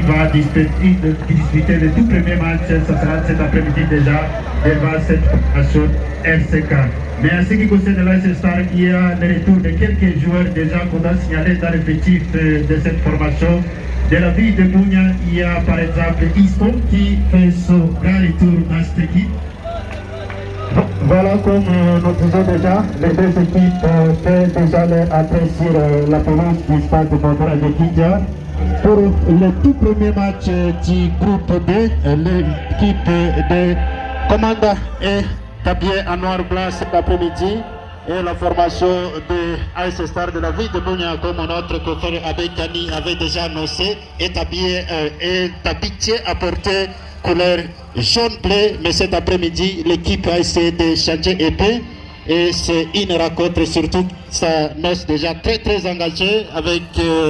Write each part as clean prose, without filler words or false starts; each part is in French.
va disputer le tout premier match, ça sera cet après-midi déjà, devant cette formation RCK. Mais en ce qui concerne l'AS Star, il y a le retour de quelques joueurs déjà qu'on doit signaler dans l'effectif de cette formation. De la ville de Bougna, il y a par exemple Iston qui fait son grand retour dans cette équipe. Voilà, comme nous disons déjà, les deux équipes font déjà leur entrée sur la pelouse du stade de Bandera de Kidia. Pour le tout premier match du groupe B, l'équipe de Commanda est habillée en noir-blanc cet après-midi. Et la formation de AS Star de la ville de Bougna, comme notre confrère Abekani avait déjà annoncé, est habituée à porter couleur jaune-bleu, mais cet après-midi, l'équipe a essayé de changer épée et c'est une rencontre, surtout ça noce déjà très engagée avec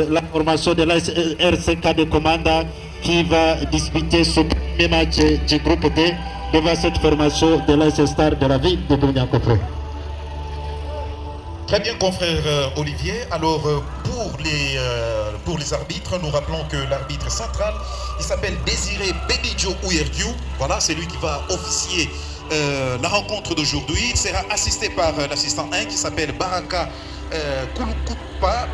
la formation de la RCK de Commanda qui va disputer ce premier match du groupe D devant cette formation de l'AS Star de la ville de Bougna-Confrère. Très bien, confrère Olivier. Alors, pour les arbitres, nous rappelons que l'arbitre central, il s'appelle Désiré Bedidjo Ouyerdiou. Voilà, c'est lui qui va officier la rencontre d'aujourd'hui. Il sera assisté par l'assistant 1 qui s'appelle Baraka Kouloukupa.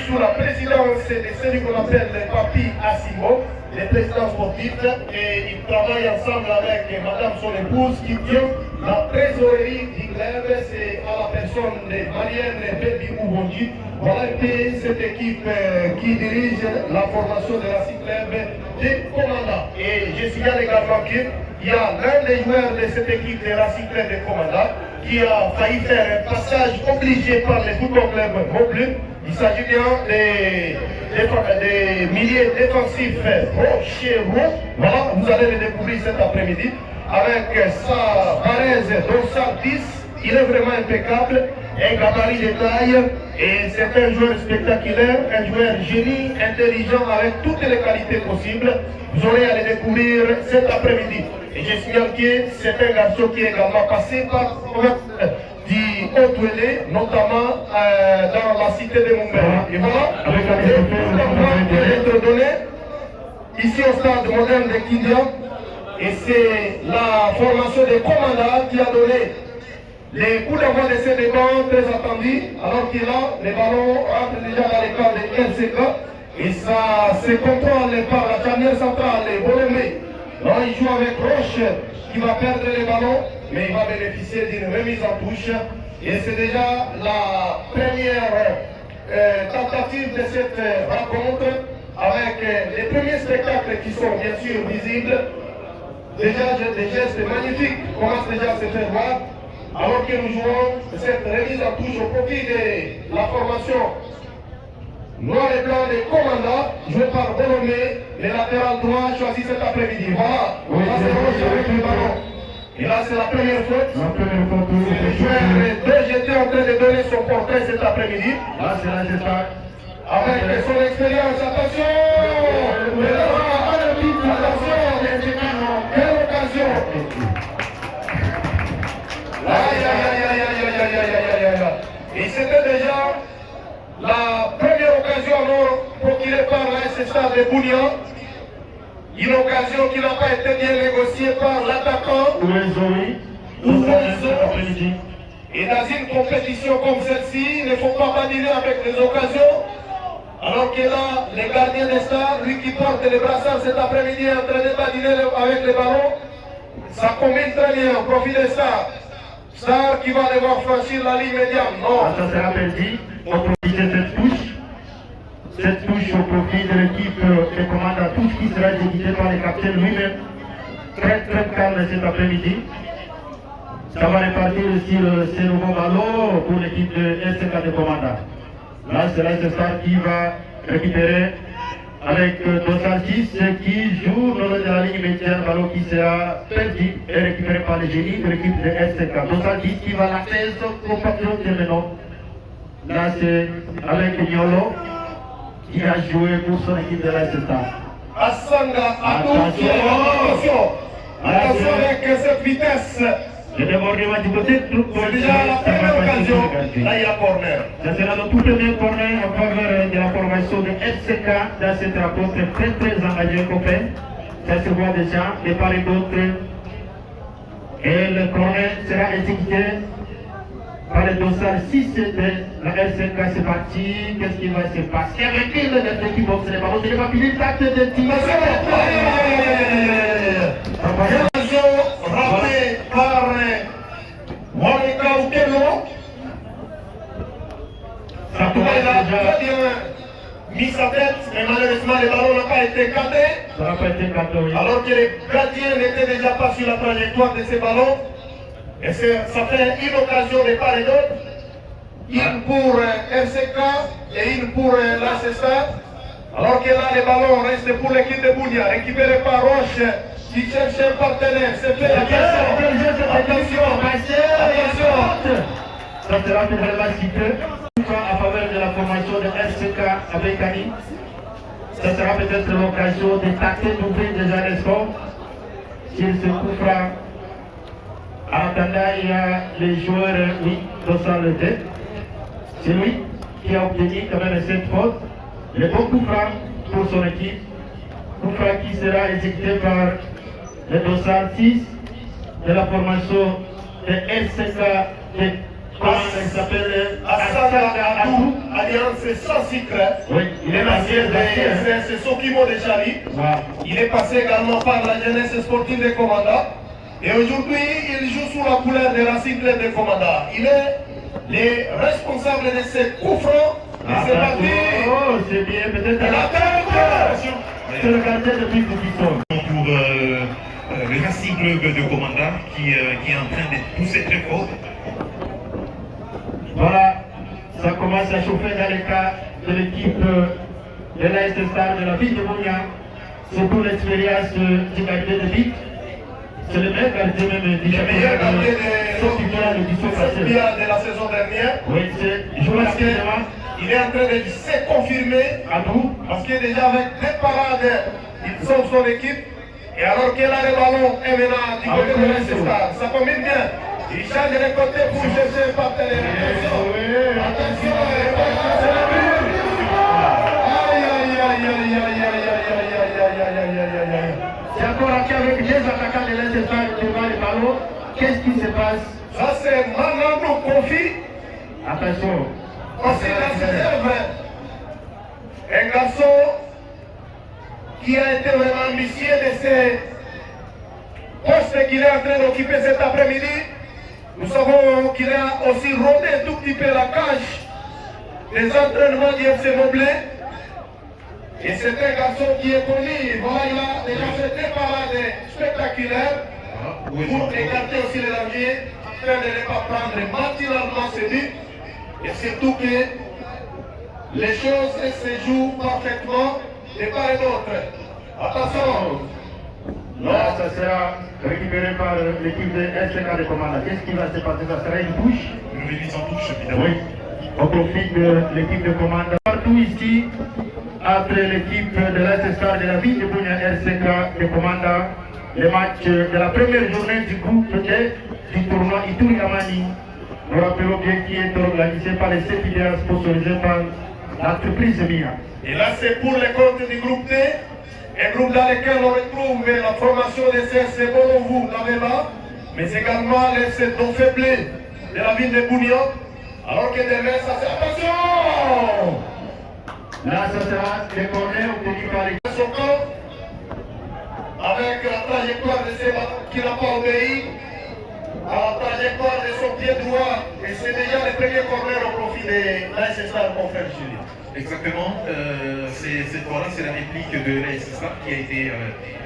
Sous la présidence de celui qu'on appelle le Papi Assimo, les présidents sportifs, et ils travaillent ensemble avec madame son épouse qui tient la trésorerie du club, c'est à la personne de Marianne Baby Oubondi. Voilà un peu cette équipe qui dirige la formation de la club de Commanda. Et je signale également qu'il y a l'un des joueurs de cette équipe de la club de Commanda qui a failli faire un passage obligé par le football club Montbleu. Il s'agit bien des milieux défensifs Rochereau. Voilà, vous allez le découvrir cet après-midi avec sa varèse dorsale 10. Il est vraiment impeccable, un gabarit de taille et c'est un joueur spectaculaire, un joueur génie, intelligent avec toutes les qualités possibles. Vous aurez à le découvrir cet après-midi. Et je signale que c'est un garçon qui est également passé par du Haut-Ouélé, notamment dans la cité de Montbert. Et voilà, avec la être donné ici au stade moderne de Kidia. Et c'est la formation des commandants qui a donné les coups d'envoi de ces débats très attendus, alors que là, les ballons rentrent déjà dans les camps de LCK. Et ça se contrôle par la charnière centrale, les Bolomé. Là, il joue avec Roche qui va perdre les ballons, mais il va bénéficier d'une remise en touche. Et c'est déjà la première tentative de cette rencontre avec les premiers spectacles qui sont bien sûr visibles. Déjà, des gestes magnifiques commencent déjà à se faire voir, alors que nous jouons cette remise en touche au profit de la formation noir et blanc des commandants, joué par Bolomé, le latéral droit choisi cet après-midi. Voilà, là c'est Roche avec le ballon. Et là c'est la première faute. Le joueur j'étais en train de donner son portrait cet après-midi. Là c'est la Star. Avec son expérience, attention! Attention! Quelle occasion! Aïe aïe aïe aïe aïe aïe aïe aïe aïe aïe. Et c'était déjà la première occasion procurée par l'AS Star de Bougna. Une occasion qui n'a pas été bien négociée par l'attaquant. Et dans une compétition comme celle-ci, il ne faut pas badiner avec les occasions. Alors que là, les gardiens des Stars, lui qui porte les brassards cet après-midi, est en train de badiner avec les ballons. Ça combine très bien au profit des Stars. Star qui va devoir franchir la ligne médiane. Non. Ça sera perdu au profit de cette touche. Cette touche au profit de l'équipe de commande, touche qui sera exécutée par le capitaine lui-même. Très calme cet après-midi. Ça va repartir sur ce nouveau ballon pour l'équipe de SK de commandant. Là, c'est l'AS Star qui va récupérer avec Dosantis qui joue dans la ligne médiane, ballon qui sera perdu et récupéré par les génies de l'équipe de SK. Dosantis qui va la faire son compatriote de Menon. Là, c'est avec Niolo qui a joué pour son équipe de l'AS Star. Assanga, attention avec cette vitesse Le débordement du côté de C'est déjà la première occasion. Là, il y a corner. Ça sera le tout premier corner en faveur de la formation de FCK dans cette rencontre très engagée, copain. Ça se voit déjà, de part et d'autre. Et le corner sera exécuté par le dossard 6 de la FCK. C'est parti. Qu'est-ce qui va se passer avec l'équipe boxe les ballons? Ce n'est pas fini le tact de Tima. Rappelé par Monica Okello. Ça Il commence a déjà. très bien mis sa tête, mais malheureusement le ballon n'a pas été cadré. Ça n'a pas été cadré, oui. Alors que les gardiens n'étaient déjà pas sur la trajectoire de ces ballons. Et ça fait une occasion de part et d'autre. Une pour FCK et une pour l'ACSA. Alors que là, les ballons restent pour l'équipe de Bounia, récupéré par Roche, qui cherche un partenaire. C'est fait. Attention. Ça sera peut-être là si peu. En faveur de la formation de FCK avec Annie. Ça sera peut-être l'occasion de tâter d'ouvrir déjà les sports. S'il se coupera. En attendant, il y a les joueurs, oui, dans le tête. C'est lui qui a obtenu quand même cette faute. Le bon coup franc pour son équipe. Coup franc qui sera exécuté par le dossard 6 de la formation de FCK de comment il s'appelle Assaga Adou, Alliance sans secret. Oui, il est passé C'est Sokimo de Chali. Il est passé également par la jeunesse sportive de Commanda. Et aujourd'hui, il joue sous la couleur de Racing Club de Commanda. Il est le responsable de ces coups francs. Et c'est parti. Oh, c'est bien, peut-être à la tête. C'est le gardien depuis Boubisson. Pour le Racing Club de Commanda qui est en train de pousser très fort. Voilà, ça commence à chauffer dans le cas de l'équipe de l'AS Star de la ville de Mounia. C'est pour l'expérience du gardien de but. C'est le meilleur gardien même du Meilleur gardien de la saison dernière. Oui, c'est joueur actuellement. Il est en train de se confirmer À vous. parce que déjà avec des parades, il sauve son équipe. Et alors qu'il a le ballon, et maintenant du côté de l'AS Star, ça combine bien. Il change de côté pour chercher un partenaire. Attention, c'est le but. C'est encore avec deux attaquants de l'AS Star devant le ballon. Qu'est-ce qui se passe? Ça c'est Manando Kofi. Attention. Aussi dans ses œuvres. Un garçon qui a été vraiment ambitieux de ces postes qu'il est en train d'occuper cet après-midi. Nous savons qu'il a aussi rôdé un tout petit peu la cage des entraînements du FC Moblé. Et c'est un garçon qui est connu. Voilà, il a déjà fait des parades spectaculaires pour écarter aussi les danger afin de ne pas prendre matinalement ses buts. Et surtout que les choses se jouent parfaitement de part et d'autre. Attention! Là, ça sera récupéré par l'équipe de FCK de Commanda. Qu'est-ce qui va se passer? Ça sera une touche? Une mise en touche, évidemment. Oui, au profit de l'équipe de Commanda. Partout ici, entre l'équipe de l'AS de la ville de Bounia RCK de Commanda, le match de la première journée du groupe du tournoi Ituri Amani. Nous rappelons bien qui est organisé par les 7 filières sponsorisées par l'entreprise MIA. Et là, c'est pour les comptes du groupe D. Un groupe dans lequel on retrouve la formation des CSC Bonovu, là, mais également les secteurs faibles de la ville de Bounia. Alors que demain, ça c'est attention! Là, ça sera les corners obtenus par les Son camp, avec la trajectoire de ses ballons qui n'a pas obéi à la trajectoire de son pied droit. Et c'est déjà le premier corner au profit de l'AS Star Confrère Julie. Exactement. Cette fois-là, c'est la réplique de l'AS Star qui a été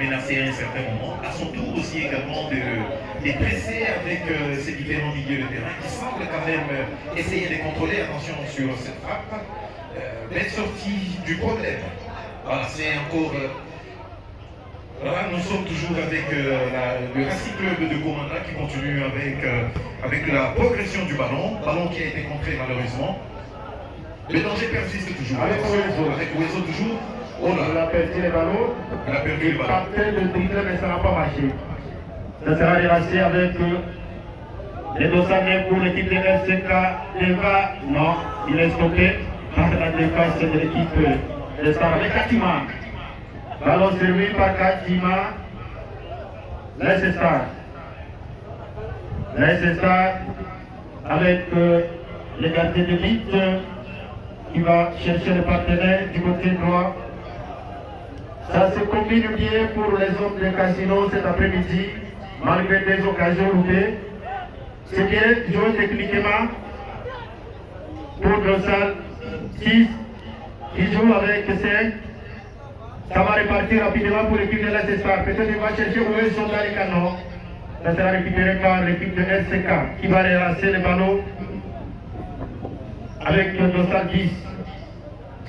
menacée à un certain moment. À son tour aussi également de presser avec ces différents milieux de terrain qui semblent quand même essayer de contrôler. Attention sur cette frappe. Belle sortie du problème. Voilà, c'est encore... voilà, nous sommes toujours avec le Racing Club de Commanda qui continue avec la progression du ballon. Ballon qui a été contré malheureusement. Le danger persiste toujours. Avec Ouezo toujours. Oh là. Il a perdu le ballon. Il a perdu le ballon. Il a tenté de dribbler, mais ça n'a pas marché. Ça sera relancé avec Le dossard 9 pour l'équipe de RCK Deva. Non, il est stoppé par la défense de l'équipe de Star avec Katima. Ballon servi par Katima. Laisse Star. Laisse Star avec le gardien de but qui va chercher le partenaire du côté droit. Ça se combine bien pour les hommes de Casino cet après-midi, malgré des occasions loupées. C'est bien joué techniquement pour Dossal 6 qui joue avec 5. Ça va repartir rapidement pour l'équipe de l'SSR. Peut-être qu'il va chercher où ils sont dans les canons. Ça sera récupéré par l'équipe de SCK qui va relancer le ballon avec Dossal 10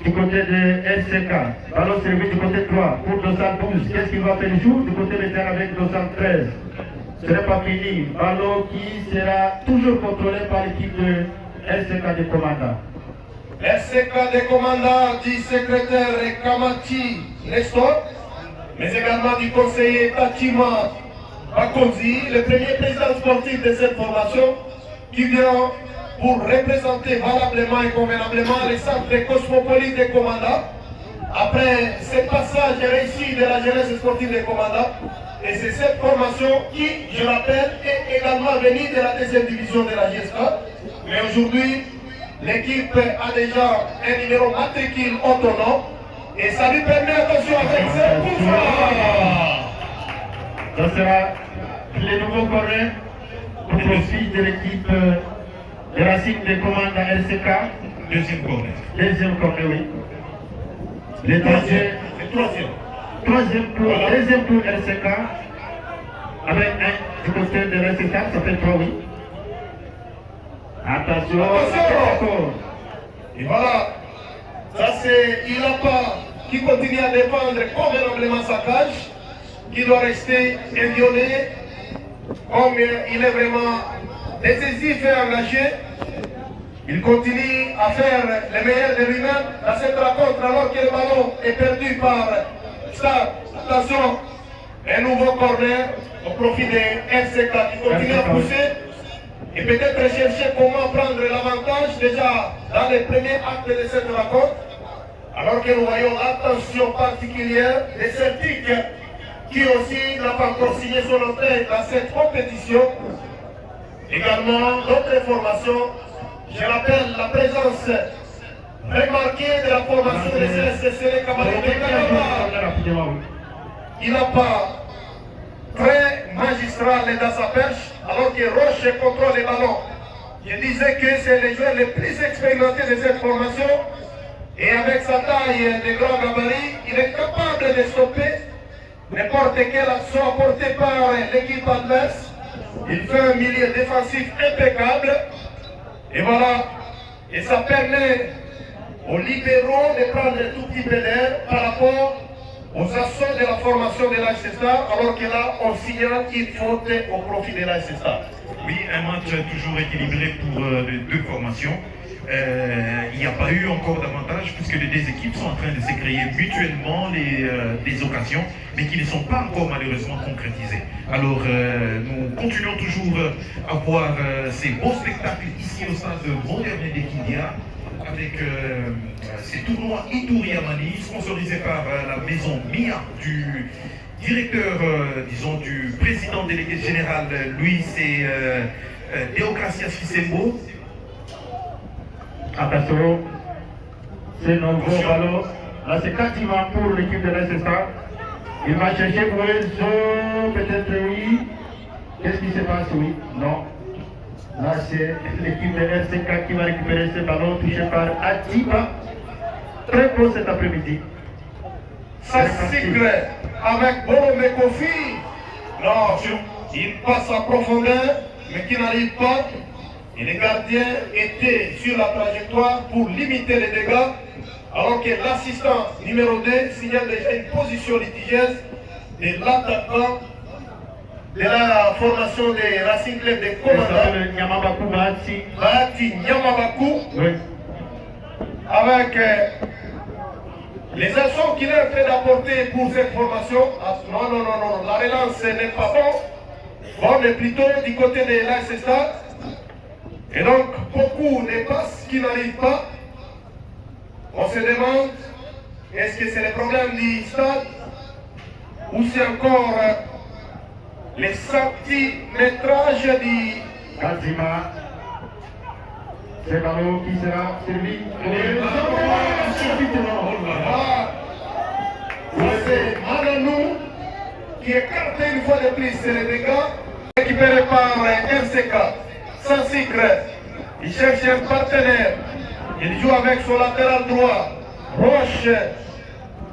du côté de SCK. Ballon servi du côté droit pour Dossal 12. Qu'est-ce qu'il va faire le jour du côté de terre avec Dossal 13? Ce n'est pas fini. Ballon qui sera toujours contrôlé par l'équipe de SCK de commandant. SCK de commandant du secrétaire Kamachi Nestor, mais également du conseiller Tachima Bakonzi, le premier président sportif de cette formation, qui vient pour représenter valablement et convenablement les centres cosmopolites des commandants. Après ce passage réussi de la jeunesse sportive des commandants, et c'est cette formation qui, je rappelle, est également venue de la deuxième division de la GSK. Mais aujourd'hui, l'équipe a déjà un numéro matricule autonome et ça lui permet, attention, avec 7%. Ça sera le nouveau corner au profit de l'équipe de Racing des commandes à LCK. Deuxième corner. Deuxième corner, oui. Le troisième. Deuxième pour LCK. Avec un du côté de LCK, ça fait 3, oui. Attention. Et voilà. Ça c'est Ilapa qui continue à défendre convenablement sa cage, qui doit rester inviolé, comme il est vraiment décisif et engagé. Il continue à faire le meilleur de lui-même dans cette rencontre alors que le ballon est perdu par Star. Attention, un nouveau corner au profit des RCK qui continue à pousser et peut-être chercher comment prendre l'avantage déjà dans les premiers actes de cette rencontre. Alors que nous voyons l'attention particulière des Celtics qui aussi n'a pas encore signé son entrée dans cette compétition. Également d'autres formations. Je rappelle la présence remarquée de la formation de CSC Camarade de Canada. Il n'a pas très magistral dans sa perche, alors que Roche contrôle les ballons. Je disais que c'est les joueurs les plus expérimentés de cette formation. Et avec sa taille de grand gabarit, il est capable de stopper n'importe quelle action apportée par l'équipe adverse. Il fait un milieu défensif impeccable. Et voilà, et ça permet aux libéraux de prendre un tout petit peu d'air par rapport aux assauts de la formation de l'AS Star, alors que là, on signale une faute au profit de l'AS Star. Oui, un match toujours équilibré pour les deux formations. Il n'y a pas eu encore d'avantage puisque les deux équipes sont en train de se créer mutuellement des occasions, mais qui ne sont pas encore malheureusement concrétisées. Alors nous continuons toujours à voir ces beaux spectacles ici au stade moderne de Kindia avec ces tournois Ituri Amani sponsorisés par la maison MIA du directeur, disons du président délégué général Luis et Deocracias Fisembo. Attention, c'est un nouveau ballon. Là, c'est Katima pour l'équipe de l'SSA. Il va chercher pour Enzo, peut-être oui. Qu'est-ce qui se passe? Oui, non. Là, c'est l'équipe de l'SSA qui va récupérer ce ballon touché par Atiba. Très beau cet après-midi. Ça cycle avec Boromé Kofi. Non, il passe en profondeur, mais qui n'arrive pas. Et les gardiens étaient sur la trajectoire pour limiter les dégâts, alors que l'assistant numéro 2 signale déjà une position litigieuse de l'attaquant de la formation des Racing Club de Komanda, Bahati Nyamabaku, oui. Avec les actions qu'il est en train d'apporter pour cette formation. Non, la relance n'est pas bon. On est plutôt du côté de l'AS Stade. Et donc, beaucoup de passes qui n'arrivent pas. On se demande, est-ce que c'est le problème du stade ou c'est encore les centimétrages du... Kazima. C'est le ballon qui sera servi. C'est Mananou qui écarte une fois de plus les dégâts. Récupéré par RCK. Sans secret. Il cherche un partenaire. Il joue avec son latéral droit. Roche.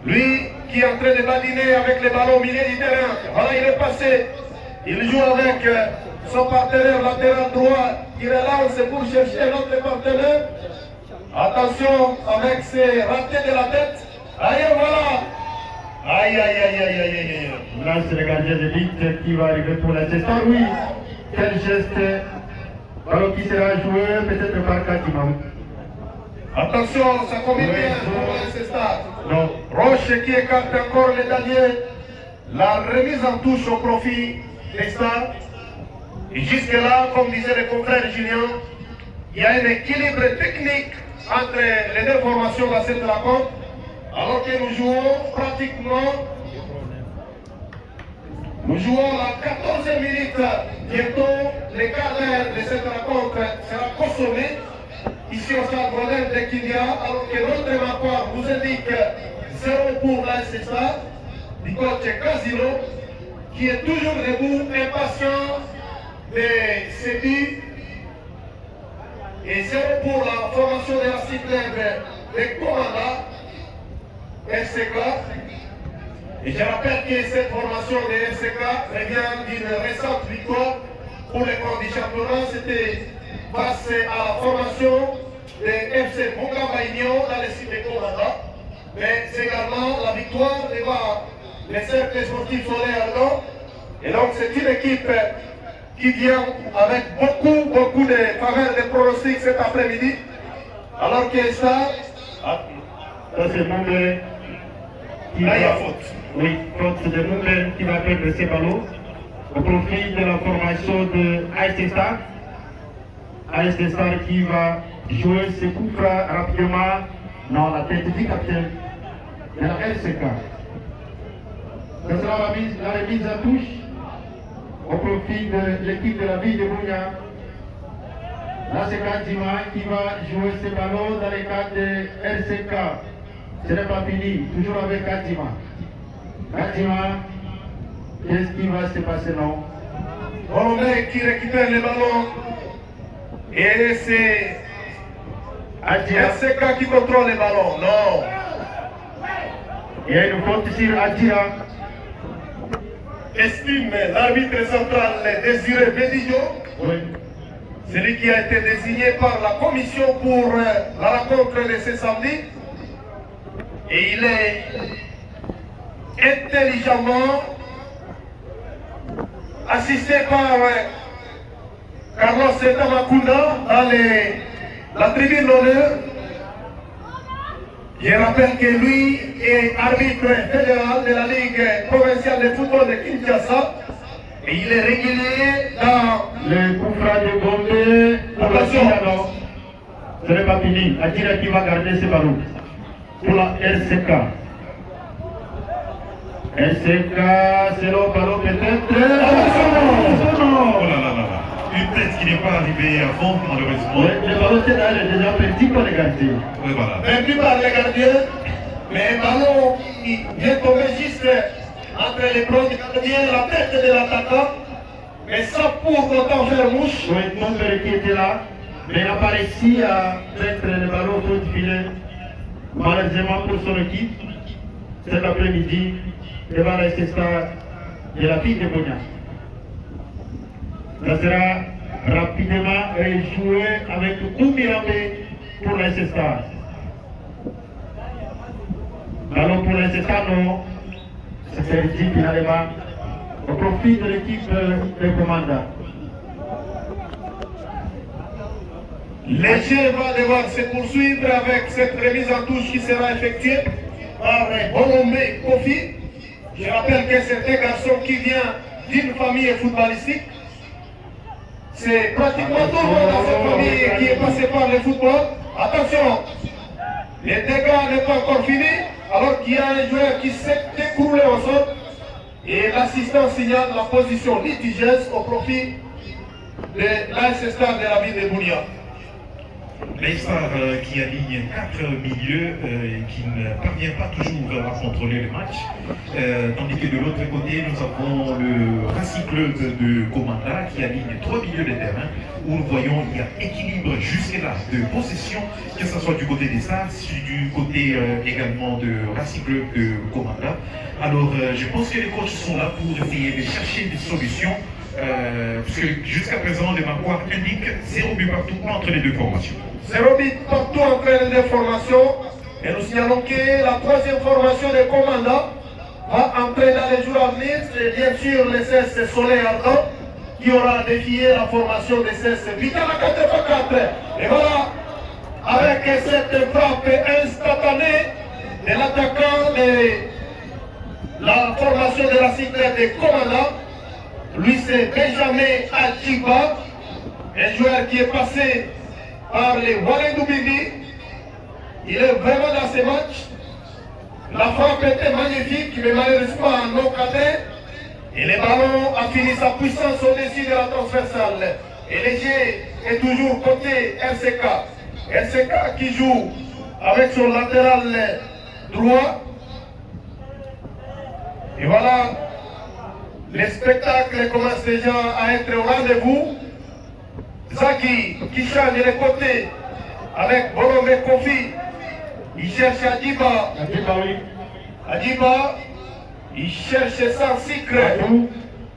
Lui qui est en train de badiner avec les ballons au milieu du terrain. Voilà, il est passé. Il joue avec son partenaire latéral droit. Il relance pour chercher un autre partenaire. Attention avec ses ratés de la tête. Aïe, voilà. Aïe, aïe, aïe, aïe, aïe, aïe. Là, c'est le gardien de but qui va arriver pour la geste. Ah oui, quel geste. Alors qui sera joué peut-être par Kazima. Attention, ça combine bien pour ce stade. Non. Roche qui écarte encore les daliers. La remise en touche au profit des stades. Et jusque-là, comme disait le confrère Julien, il y a un équilibre technique entre les deux formations dans cette rencontre. Alors que nous jouons pratiquement, la 14e minute. Bientôt, le quart d'heure de cette rencontre sera consommé ici au stade Brodel de Kindia, alors que notre rapport vous indique 0 pour l'ASSA du coach Casino, qui est toujours debout, impatient de ses buts, et 0 pour la formation de la cyclèbre de Commanda, RCK. Et je rappelle que cette formation de RCK revient d'une récente victoire pour les comptes du championnat. C'était face à la formation de FC Mongamba Union dans le site de Commanda. Mais c'est également la victoire devant les cercles sportifs solaires. Et donc c'est une équipe qui vient avec beaucoup de faveurs de pronostics cet après-midi. Alors que ça c'est Mongé qui là, il y a va... faute. Oui, faute de Mongé qui va perdre ses ballons au profit de la formation de ASC Star. ASC Star qui va jouer ses coups francs rapidement dans la tête du capitaine de la RCK. Ce sera la remise à touche au profit de l'équipe de la ville de Bounia. Là, c'est Kazima qui va jouer ses ballons dans les cadres de RCK. Ce n'est pas fini, toujours avec Kazima. Kazima, qu'est-ce qui va se passer non? Hollandais qui récupère les ballons. Et c'est RCK qui contrôle les ballons. Non. Il y a une faute sur Adjira. Estime l'arbitre central Désiré Bédijo. Oui. Celui qui a été désigné par la commission pour la rencontre de ce samedi. Et il est intelligemment assisté par Carlos Tamakunda dans la tribune d'honneur. Je rappelle que lui est arbitre fédéral de la Ligue provinciale de football de Kinshasa. Et il est régulier dans Le coup franc de Gombe pour la Adjira, non. Ce n'est pas fini. Adjira qui va garder ses ballons pour la RCK. RCK, c'est le ballon peut-être. Oh là là là là. Une tête qui n'est pas arrivée à fond, malheureusement. Le ballon est déjà petit par les gardiens. Oui, voilà. perdu par les gardiens, mais un ballon qui vient tomber juste entre les bras du gardien et la tête de l'attaquant, mais sans pour autant faire mouche. Oui, mon père qui était là, mais il n'a pas réussi à mettre le ballon autour du filet. Malheureusement pour son équipe, cet après-midi, devant la Star de la fille de Bounia. Ça sera rapidement joué avec Koumirambé pour la Star. Ballon pour la Star, non. C'est servi finalement au profit de l'équipe de commandant. Le jeu va devoir se poursuivre avec cette remise en touche qui sera effectuée par Bolombe Kofi. Je rappelle que c'est un garçon qui vient d'une famille footballistique. c'est pratiquement tout le monde dans cette famille qui est passé par le football. Attention, les dégâts n'est pas encore fini, alors qu'il y a un joueur qui s'est écroulé au sol. Et l'assistant signale la position litigieuse au profit de l'AS Star de la ville de Bunia. L'Aïstar qui aligne 4 milieux qui ne parvient pas toujours à contrôler le match, tandis que de l'autre côté nous avons le Racing Club de Komanda qui aligne 3 milieux de terrain où nous voyons il y a équilibre jusque-là de possession, que ce soit du côté des Stars, du côté également de Racing Club de Komanda. Alors je pense que les coachs sont là pour essayer de chercher des solutions. Puisque jusqu'à présent, les marqueurs indiquent 0 but partout entre les deux formations. 0 but partout entre les deux formations. Et nous signalons que la troisième formation des commandants va entrer dans les jours à venir. C'est bien sûr le 16 Soleil Ardent qui aura défié la formation des 16 Vital à 4x4. Et voilà, avec cette frappe instantanée de l'attaquant de la formation de la cyclette des commandants. Lui, c'est Benjamin Adjiba, un joueur qui est passé par les Wallendoubini. Il est vraiment dans ces matchs. La frappe était magnifique, mais malheureusement non cadrée. Et le ballon a fini sa puissance au-dessus de la transversale. Et Léger est toujours côté RCK. RCK qui joue avec son latéral droit. Et voilà. Le spectacle commence déjà à être au rendez-vous. Zaki qui change les côtés avec Bolomé Kofi. Il cherche Adiba. Adiba, il cherche sans secret.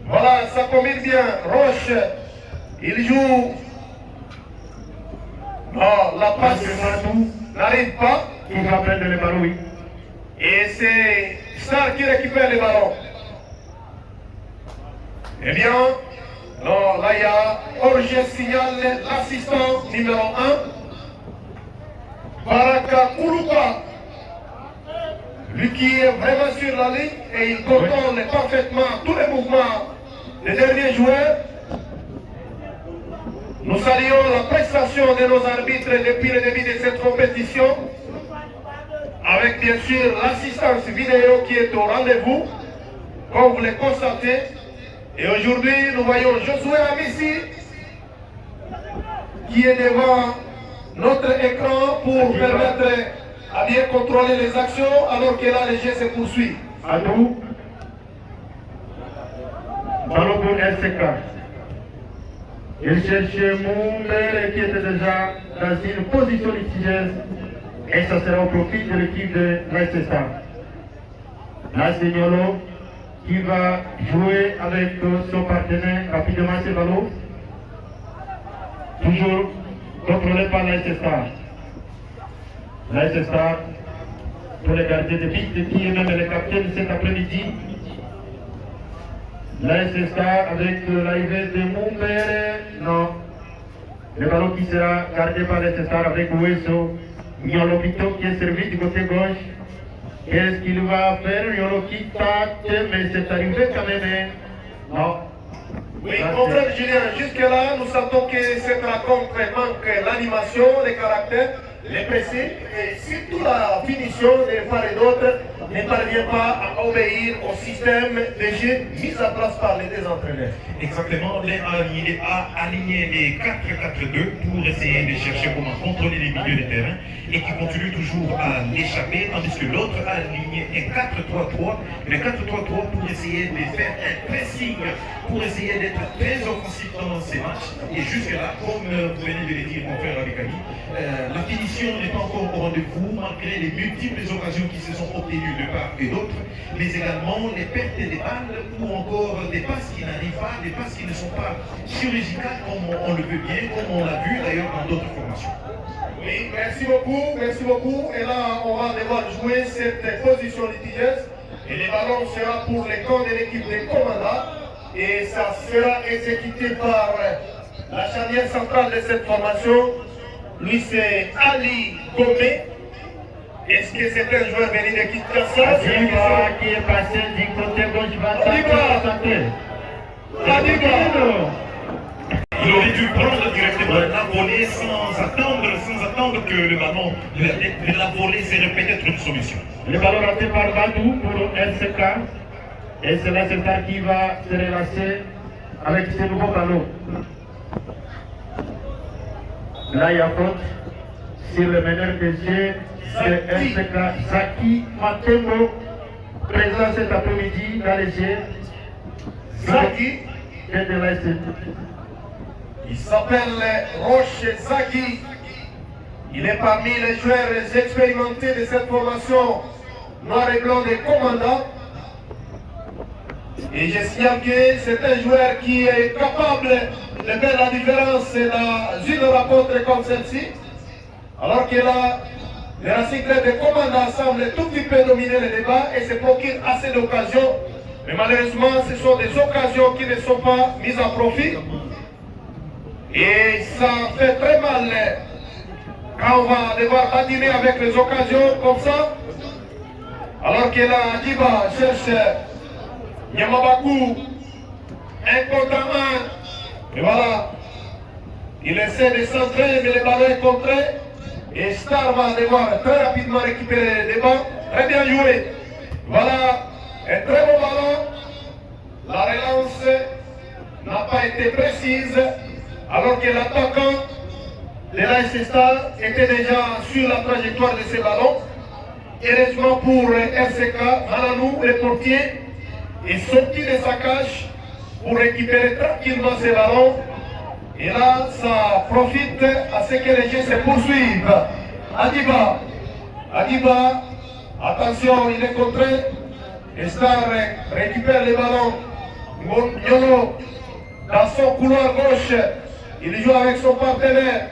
Voilà, ça combine bien. Roche, il joue. Non, la passe n'arrive pas. Il va prendre le ballon, oui. Et c'est Star qui récupère le ballon. Eh bien, non, là il y a Orge signale l'assistant numéro 1, Baraka Kouloupa, lui qui est vraiment sur la ligne et il contrôle parfaitement tous les mouvements des derniers joueurs. Nous saluons la prestation de nos arbitres depuis le début de cette compétition, avec bien sûr l'assistance vidéo qui est au rendez-vous, comme vous le constatez. Et aujourd'hui, nous voyons Josué Amissi qui est devant notre écran pour permettre à bien contrôler les actions alors que là, le jeu se poursuit. À nous. Ballon pour RCK. Il cherchait Moumbere qui était déjà dans une position litigieuse et ça sera au profit de l'équipe de l'AS Star. La Signolo qui va jouer avec son partenaire rapidement ce ballon. Toujours contrôlé par l'AS Star. L'AS Star pour les gardiens de but qui est même le capitaine cet après-midi. L'AS Star avec l'arrivée de Moumbere. Non. Le ballon qui sera gardé par l'AS Star avec Ouesso. Nyolopito qui est servi du côté gauche. Qu'est-ce qu'il va faire? Nyolo qui tâte, mais c'est arrivé quand même. Non. Oui, mon frère Julien, jusque-là, nous sentons que cette rencontre manque l'animation, les caractères, les principes et surtout la finition des part et d'autres ne parvient pas à obéir au système de jeu mis en place par les deux entraîneurs. Exactement, il a aligné les 4-4-2 pour essayer de chercher comment contrôler les milieux de terrain et qui continue toujours à l'échapper, tandis que l'autre a aligné un 4-3-3, le 4-3-3 pour essayer de faire un pressing, pour essayer d'être très offensif dans ces matchs. Et jusque-là, comme vous venez de le dire, mon frère Abikali, la finition n'est pas encore au rendez-vous, malgré les multiples occasions qui se sont obtenues de part et d'autre, mais également les pertes des balles ou encore des passes qui n'arrivent pas, des passes qui ne sont pas chirurgicales comme on le veut bien, comme on l'a vu d'ailleurs dans d'autres formations. Oui, merci beaucoup, merci beaucoup. Et là, on va devoir jouer cette position litigieuse. Et le ballon sera pour les camps de l'équipe des commandants. Et ça sera exécuté par la charnière centrale de cette formation. Lui, c'est Ali Gomé. Est-ce que c'est un joueur venu de Kinshasa? Adiba qui est passé du côté gauche va Adiba. Adiba. Il aurait dû que le ballon de la volée serait peut-être une solution. Le ballon raté par Badou pour RCK. Et c'est la Star qui va se relancer avec ce nouveau ballon. Là, il y a faute sur le meneur de jeu, c'est RCK Zaki Matembo, présent cet après-midi dans les jeux. Zaki, de l'Est. il s'appelle Roche Zaki. Il est parmi les joueurs expérimentés de cette formation noir et blanc des commandants. Et je signale que c'est un joueur qui est capable de faire la différence dans une rencontre comme celle-ci. Alors que là, les Racing Club des commandants semblent tout petit peu dominer le débat et se procurent assez d'occasions. Mais malheureusement, ce sont des occasions qui ne sont pas mises à profit. Et ça fait très mal quand on va devoir badiner avec les occasions comme ça. Alors que là, Adiba cherche Yamabaku, un contre un. Et voilà, il essaie de centrer, mais le ballon est contré. Et Star va devoir très rapidement récupérer le débat. Très bien joué. Voilà, un très bon ballon. La relance n'a pas été précise, alors que l'attaquant de l'AS Star était déjà sur la trajectoire de ce ballon. Heureusement pour RCK, Mananou, le portier, est sorti de sa cage pour récupérer tranquillement ce ballon. Et là, ça profite à ce que les jeux se poursuivent. Adiba, attention, il est contré. Et Star récupère le ballon. Yolo, dans son couloir gauche, il joue avec son partenaire.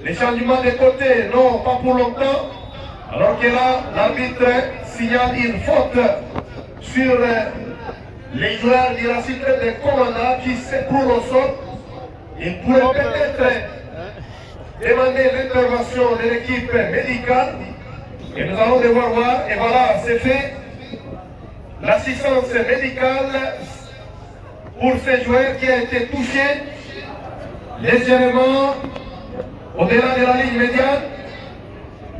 Les changements de côté, non, pas pour longtemps. Alors que là, l'arbitre signale une faute sur les joueurs du Racing Club des commandants qui s'écroulent au sol. Il pourrait peut-être demander l'intervention de l'équipe médicale. Et nous allons devoir voir. Et voilà, c'est fait. L'assistance médicale pour ces joueurs qui a été touché légèrement au-delà de la ligne médiane.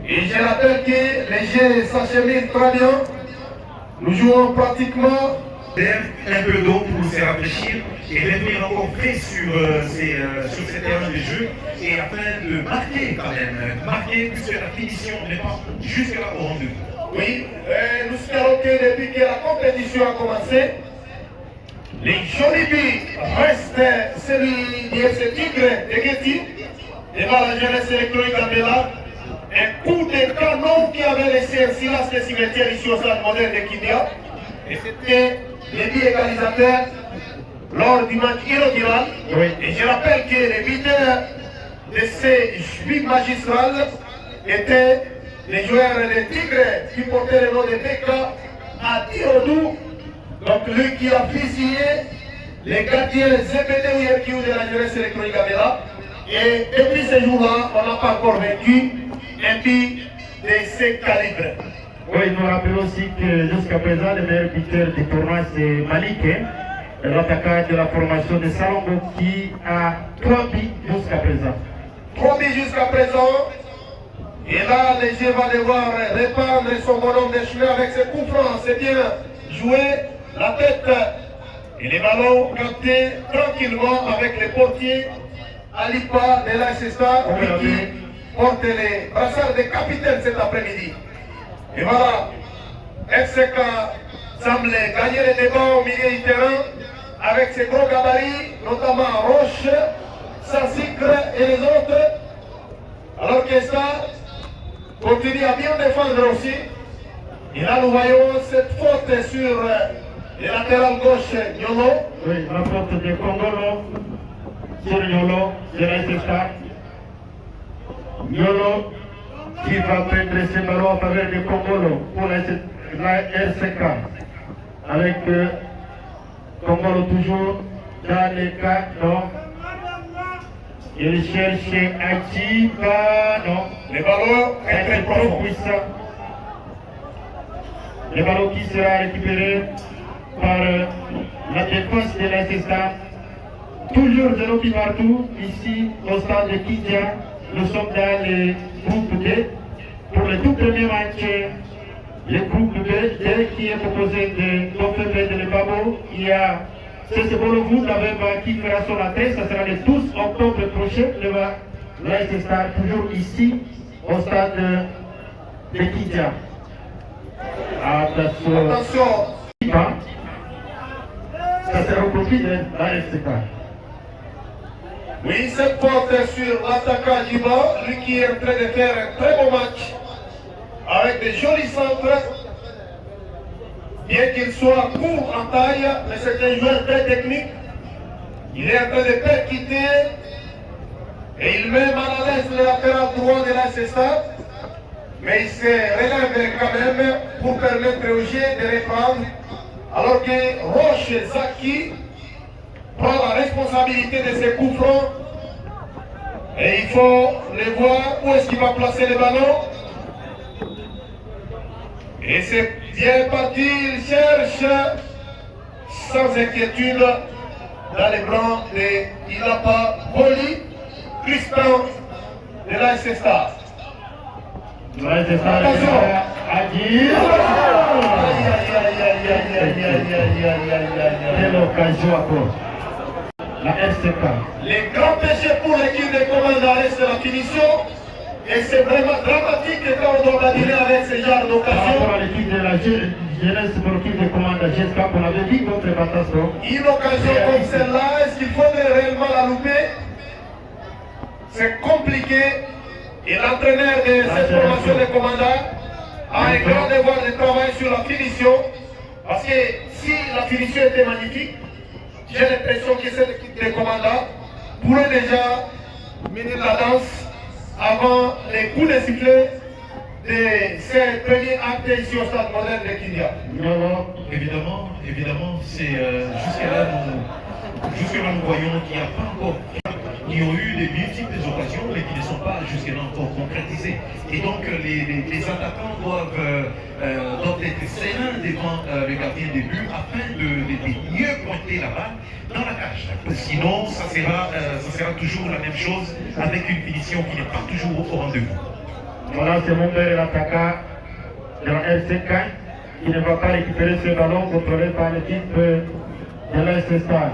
Et je rappelle que les jeux s'acheminent très bien. Nous jouons pratiquement Un peu d'eau pour se rafraîchir et revenir encore frais sur ces terrains de jeu et afin de marquer quand même, puisque la finition n'est pas jusque là au rendez-vous. Oui, nous espérons que depuis que la compétition a commencé, les jolis buts restent celui du FC Tigre de Getty devant la jeunesse électronique d'Ambela. Un coup de canon qui avait laissé un silence de cimetière ici au stade moderne de Kidia. Et c'était les buts égalisateurs lors du match inaugural. Oui. Et je rappelle que les buteurs de ces buts magistrales étaient les joueurs des Tigres qui portaient le nom de Beka à Tirodou. Donc lui qui a fusillé les gardiens ZBD Ouyerkiou de la jeunesse électronique Abela. Et depuis ce jour-là, on n'a pas encore vaincu un but de ce calibre. Oui, nous rappelons aussi que jusqu'à présent, le meilleur buteur du tournoi, c'est Malik, l'attaquant de la formation de Salombo, qui a 3 buts jusqu'à présent. 3 buts jusqu'à présent. Et là, le jeu va devoir répandre son bonhomme de chemin avec ses coups francs. C'est bien joué, la tête et les ballons captés tranquillement avec les portiers Alipa de l'AS Star, qui porte les brassards de capitaine cet après-midi. Et voilà, FCK semble gagner le débat au milieu du terrain avec ses gros gabarits, notamment Roche, Saint-Sicre et les autres. Alors que ça continue à bien défendre aussi. Et là, nous voyons cette faute sur le latéral gauche, Nyolo. Oui, la faute de Kongolo sur Nyolo de l'AS Star. Nyolo qui va prendre ce ballon en faveur de Kongolo pour la RCK. Avec Kongolo toujours dans les cas, non. Il cherche Ajiba, non. Le ballon est très profond. Puissant. Le ballon qui sera récupéré par la défense de l'AS Star. Toujours 0 partout, ici au stade de Kidia. Nous sommes dans les groupe B. Pour le tout premier match, le groupe B qui est composé de Tofebe de Lebabo, il y a c'est Bolovoud avec qui fera son entrée, ça sera le 12 octobre prochain, l'AS Star toujours ici au stade de Kidia. Attention. Ça sera au profit de l'AS Star. Oui, cette faute est sur l'attaquant Diba, lui qui est en train de faire un très bon match avec des jolis centres. Bien qu'il soit court en taille, mais c'est un joueur très technique. Il est en train de percuter et il met mal à l'aise le latéral droit de l'AS Star. Mais il se relève quand même pour permettre au G de reprendre. Alors que Roche Zaki prend la responsabilité de ses coups francs. Et il faut les voir où est-ce qu'il va placer le ballon. Et c'est bien parti, il cherche sans inquiétude dans les bras de Ilapa Boli, Crispin de l'AS Star. L'AS Star a dit. Quelle occasion encore. La RCK. Les grands péchés pour l'équipe de commande reste la finition. Et c'est vraiment dramatique quand on doit badiner avec ce genre Par d'occasion. rapport à l'équipe de la jeunesse sportive de commande GSK qu'on avait dit contre Batasco. Une occasion comme celle-là, est-ce qu'il faudrait réellement la louper? C'est compliqué. Et l'entraîneur de cette formation de commandant a un grand devoir de travail sur la finition. Parce que si la finition était magnifique, j'ai l'impression que cette équipe de commandant pourrait déjà mener la danse avant les coups de sifflet de ces premiers actes ici au stade moderne de Kidia. Évidemment, c'est jusque-là, nous voyons qu'il n'y a pas encore, qui ont eu des multiples occasions, mais qui ne sont pas jusque-là encore concrétisées. Et donc, les attaquants doivent être sereins devant le gardien de but afin de mieux pointer la balle dans la cage. Sinon, ça sera toujours la même chose avec une finition qui n'est pas toujours au rendez-vous. Voilà, c'est mon père l'attaquant de la RCK qui ne va pas récupérer ce ballon contrôlé par l'équipe de l'AS Star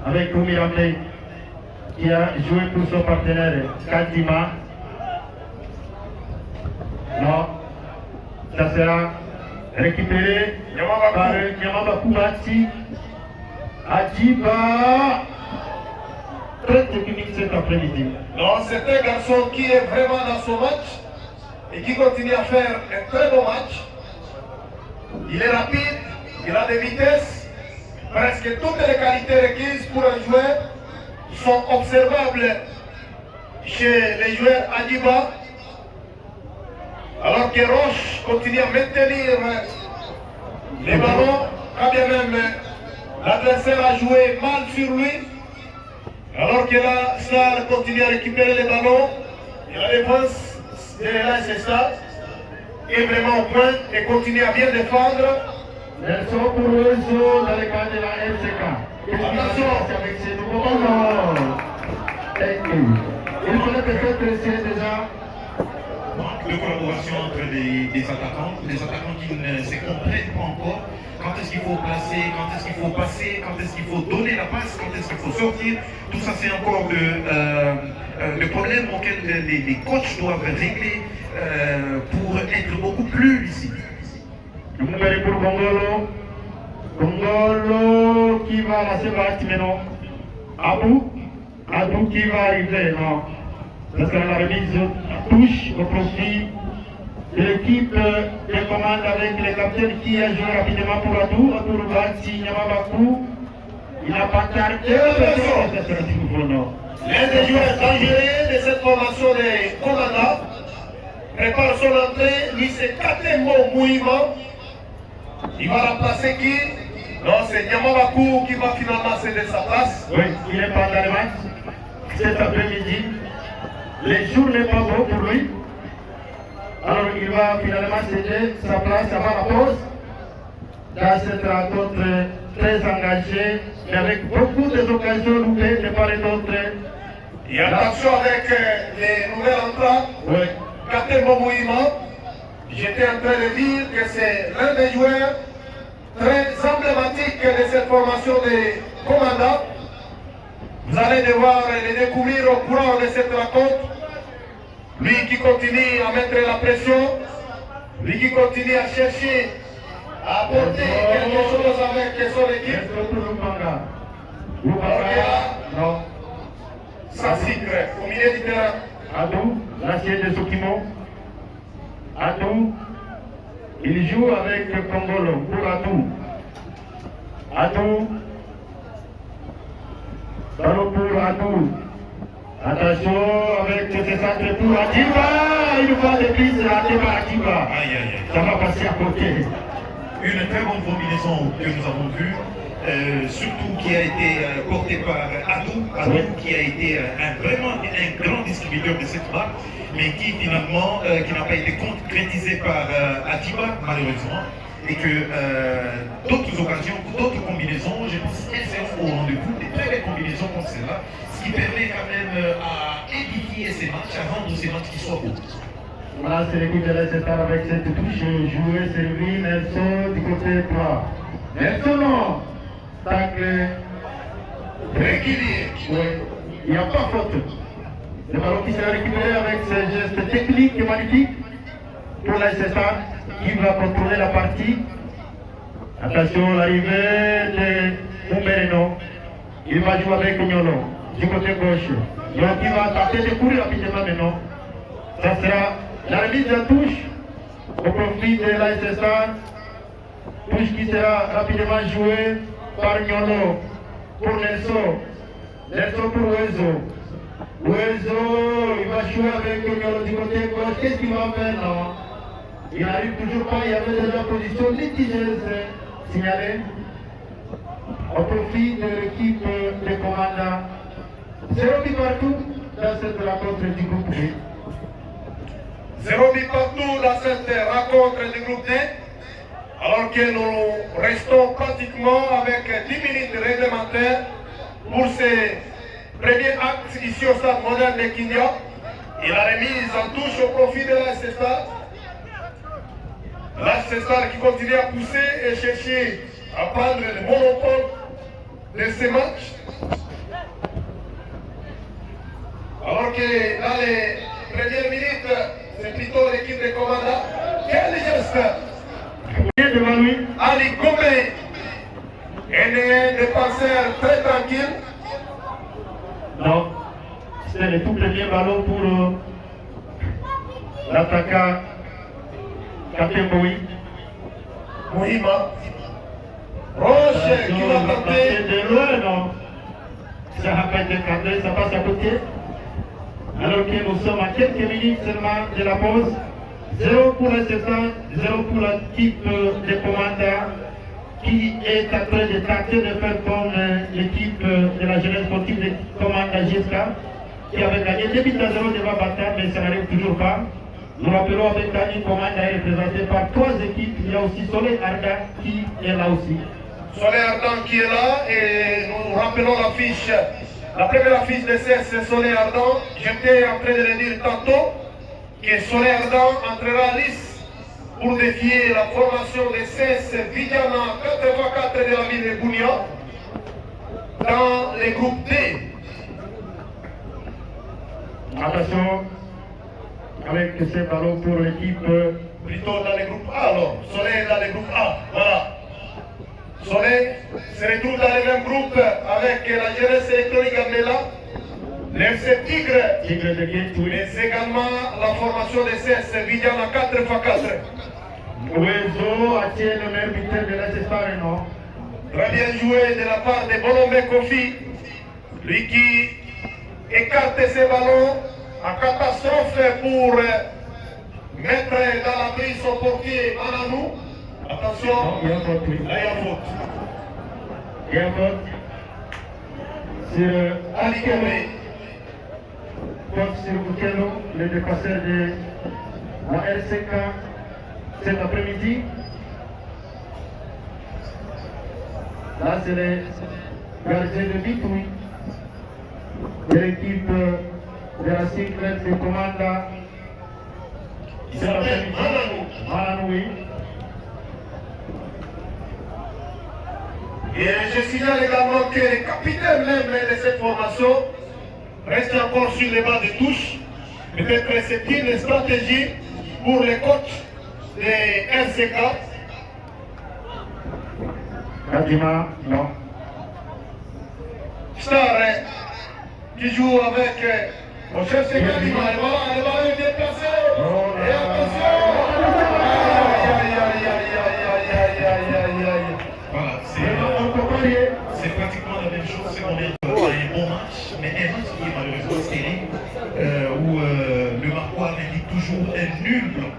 avec Koumi Ramley qui a joué pour son partenaire Kadima. Non, ça sera récupéré par Nyamabakou Bati. Adjiba, très technique cet après-midi. Non, c'est un garçon qui est vraiment dans son match et qui continue à faire un très bon match. Il est rapide, il a des vitesses. Presque toutes les qualités requises pour un joueur sont observables chez les joueurs Adjiba. Alors que Roche continue à maintenir les ballons, quand bien même l'adversaire a joué mal sur lui. Alors que là, Star continue à récupérer les ballons. Et la défense de l'AS Star est vraiment au point et continue à bien défendre. Nelson Pourozo dans le cadre de la RCK. Attention avec ces nouveaux ballons. Il fallait peut-être essayer déjà. Manque de collaboration entre les attaquants qui ne se comprennent pas encore. Quand est-ce qu'il faut placer, quand est-ce qu'il faut passer, quand est-ce qu'il faut donner la passe, quand est-ce qu'il faut sortir. Tout ça, c'est encore le problème auquel les coachs doivent régler pour être beaucoup plus lucides. Numéro pour Gongolo. Gongolo qui va lancer Bati maintenant. Abou qui va arriver, non. Parce que la remise touche au profit de l'équipe de commande avec le capitaine qui a joué rapidement pour Adou. Adou Bati Nyamabakou. Il n'a pas tardé. L'un des joueurs dangereux de cette formation de commandant prépare son entrée. Lui, c'est Katemo Mouima. Il va remplacer qui? Non, c'est Nyamabakou qui va finalement céder sa place. Oui, il est pas dans le match cet après-midi. Le jour n'est pas beau pour lui. Alors il va finalement céder sa place avant la pause. Dans cette rencontre très engagée, mais avec beaucoup d'occasions loupées de part et d'autre. Et attention avec les nouvelles entrants. Oui. Katembo Mouima, j'étais en train de dire que c'est l'un des joueurs très emblématiques de cette formation des commandants. Vous allez devoir le découvrir au courant de cette rencontre. Lui qui continue à mettre la pression, lui qui continue à chercher à apporter quelque chose avec son équipe. Alors que là, ça secret au milieu du terrain. Adou, l'ancien de Sokimo. Adou, il joue avec Congolo pour Adou. Adou, ballon pour Adou. Attention avec ses centres pour Adiba. Une fois de plus, raté par Adiba. Ça va passer à côté. Une très bonne combinaison que nous avons vue, surtout qui a été portée par Adou, qui a été vraiment un grand distributeur de cette marque, mais qui finalement qui n'a pas été concrétisé par Adiba malheureusement, et que d'autres occasions, d'autres combinaisons, je pense qu'elles sont au rendez-vous, des très belles combinaisons comme celle-là, ce qui permet quand même à édifier ces matchs, à rendre ces matchs qui soient beaux. Voilà, c'est l'équipe de l'Est-Star avec cette touche jouée, servie, Nelson du côté droit. Nelson, non. Tacle. Régulier. Oui. Il n'y a pas faute. Le ballon qui sera récupéré avec ce geste technique et magnifique pour l'Est-Star qui va contrôler la partie. Attention, l'arrivée de Moumereno. Il va jouer avec Nyolo du côté gauche. Donc il va tenter de courir rapidement maintenant. Ça sera la remise de touche au profit de l'Est-Star. Touche qui sera rapidement jouée par Nyolo pour Nelson. Nelson pour Wezo. Wezo, il va jouer avec Nyolo du côté gauche. Qu'est-ce qu'il va faire là? Il n'arrive toujours pas. Il y avait déjà position litigieuse signalée au profit de l'équipe de commandants. 0 but partout dans cette rencontre du groupe B. 0 but partout dans cette rencontre du groupe D, alors que nous restons pratiquement avec 10 minutes réglementaires pour ces premiers actes ici au stade moderne de Kindia. Et la remise en touche au profit de l'Est-Star. L'Est-Star qui continue à pousser et chercher à prendre le monopole de ces matchs. Alors que dans les premières minutes, c'est plutôt l'équipe de commandant. Quel geste! Devant lui. Ali Gomé, un défenseur très tranquille. Non, c'est le tout premier ballon pour l'attaquant Katemboui. Mouhima. Roche qui va tenter. De loin, non. Ça n'a pas été cadré, ça passe à côté. Alors que nous sommes à quelques minutes seulement de la pause. 0 pour l'Est-Star, 0 pour l'équipe de commandants qui est en train de tenter de faire comme l'équipe de la jeunesse sportive de commandants Giscard qui avait gagné 2 buts à 0 devant Bata, mais ça n'arrive toujours pas. Nous rappelons avec Dani Commanda est représenté par 3 équipes. Il y a aussi Soleil Arda qui est là aussi. Soleil Ardan qui est là et nous rappelons l'affiche. La première affiche de CS, c'est Soleil Ardan. J'étais en train de le dire tantôt que Soleil Ardan entrera en lice pour défier la formation de CS Vidiana 84 de la ville de Bounia dans les groupes D. Attention avec ces ballons pour l'équipe. Plutôt dans les groupes A alors. Soleil dans les groupes A. Voilà. Soleil se retrouve dans le même groupe avec la jeunesse électronique Amela, l'FC Tigre, mais également la formation de CS Vidiana 4x4. Ouezo attire le meilleur buteur de l'Est-Star, non? Très bien joué de la part de Bolombe Kofi, lui qui écarte ses ballons en catastrophe pour mettre dans l'abri son portier Mananou. Attention, il y a faute. là il y a faute. Il y a faute sur Ali Gomé. Faute sur Bukelo, le défenseur de la RCK cet après-midi. Là, c'est le gardien de but, oui, de l'équipe de la cyclette de commanda Il s'appelle Mananou. Mananou, oui. Et je signale également que les capitaines même de cette formation restent encore sur les bancs de touche. Peut-être que c'est une stratégie pour les coachs des RCK. Kadima, non. Star qui joue avec mon chef c'est Kadima. Et voilà, le ballon est déplacé. Et attention! Voilà, c'est pratiquement la même chose. C'est qu'on est un bon match, mais un match qui est malheureusement stérile, où le Marquois indique toujours un nul blanc.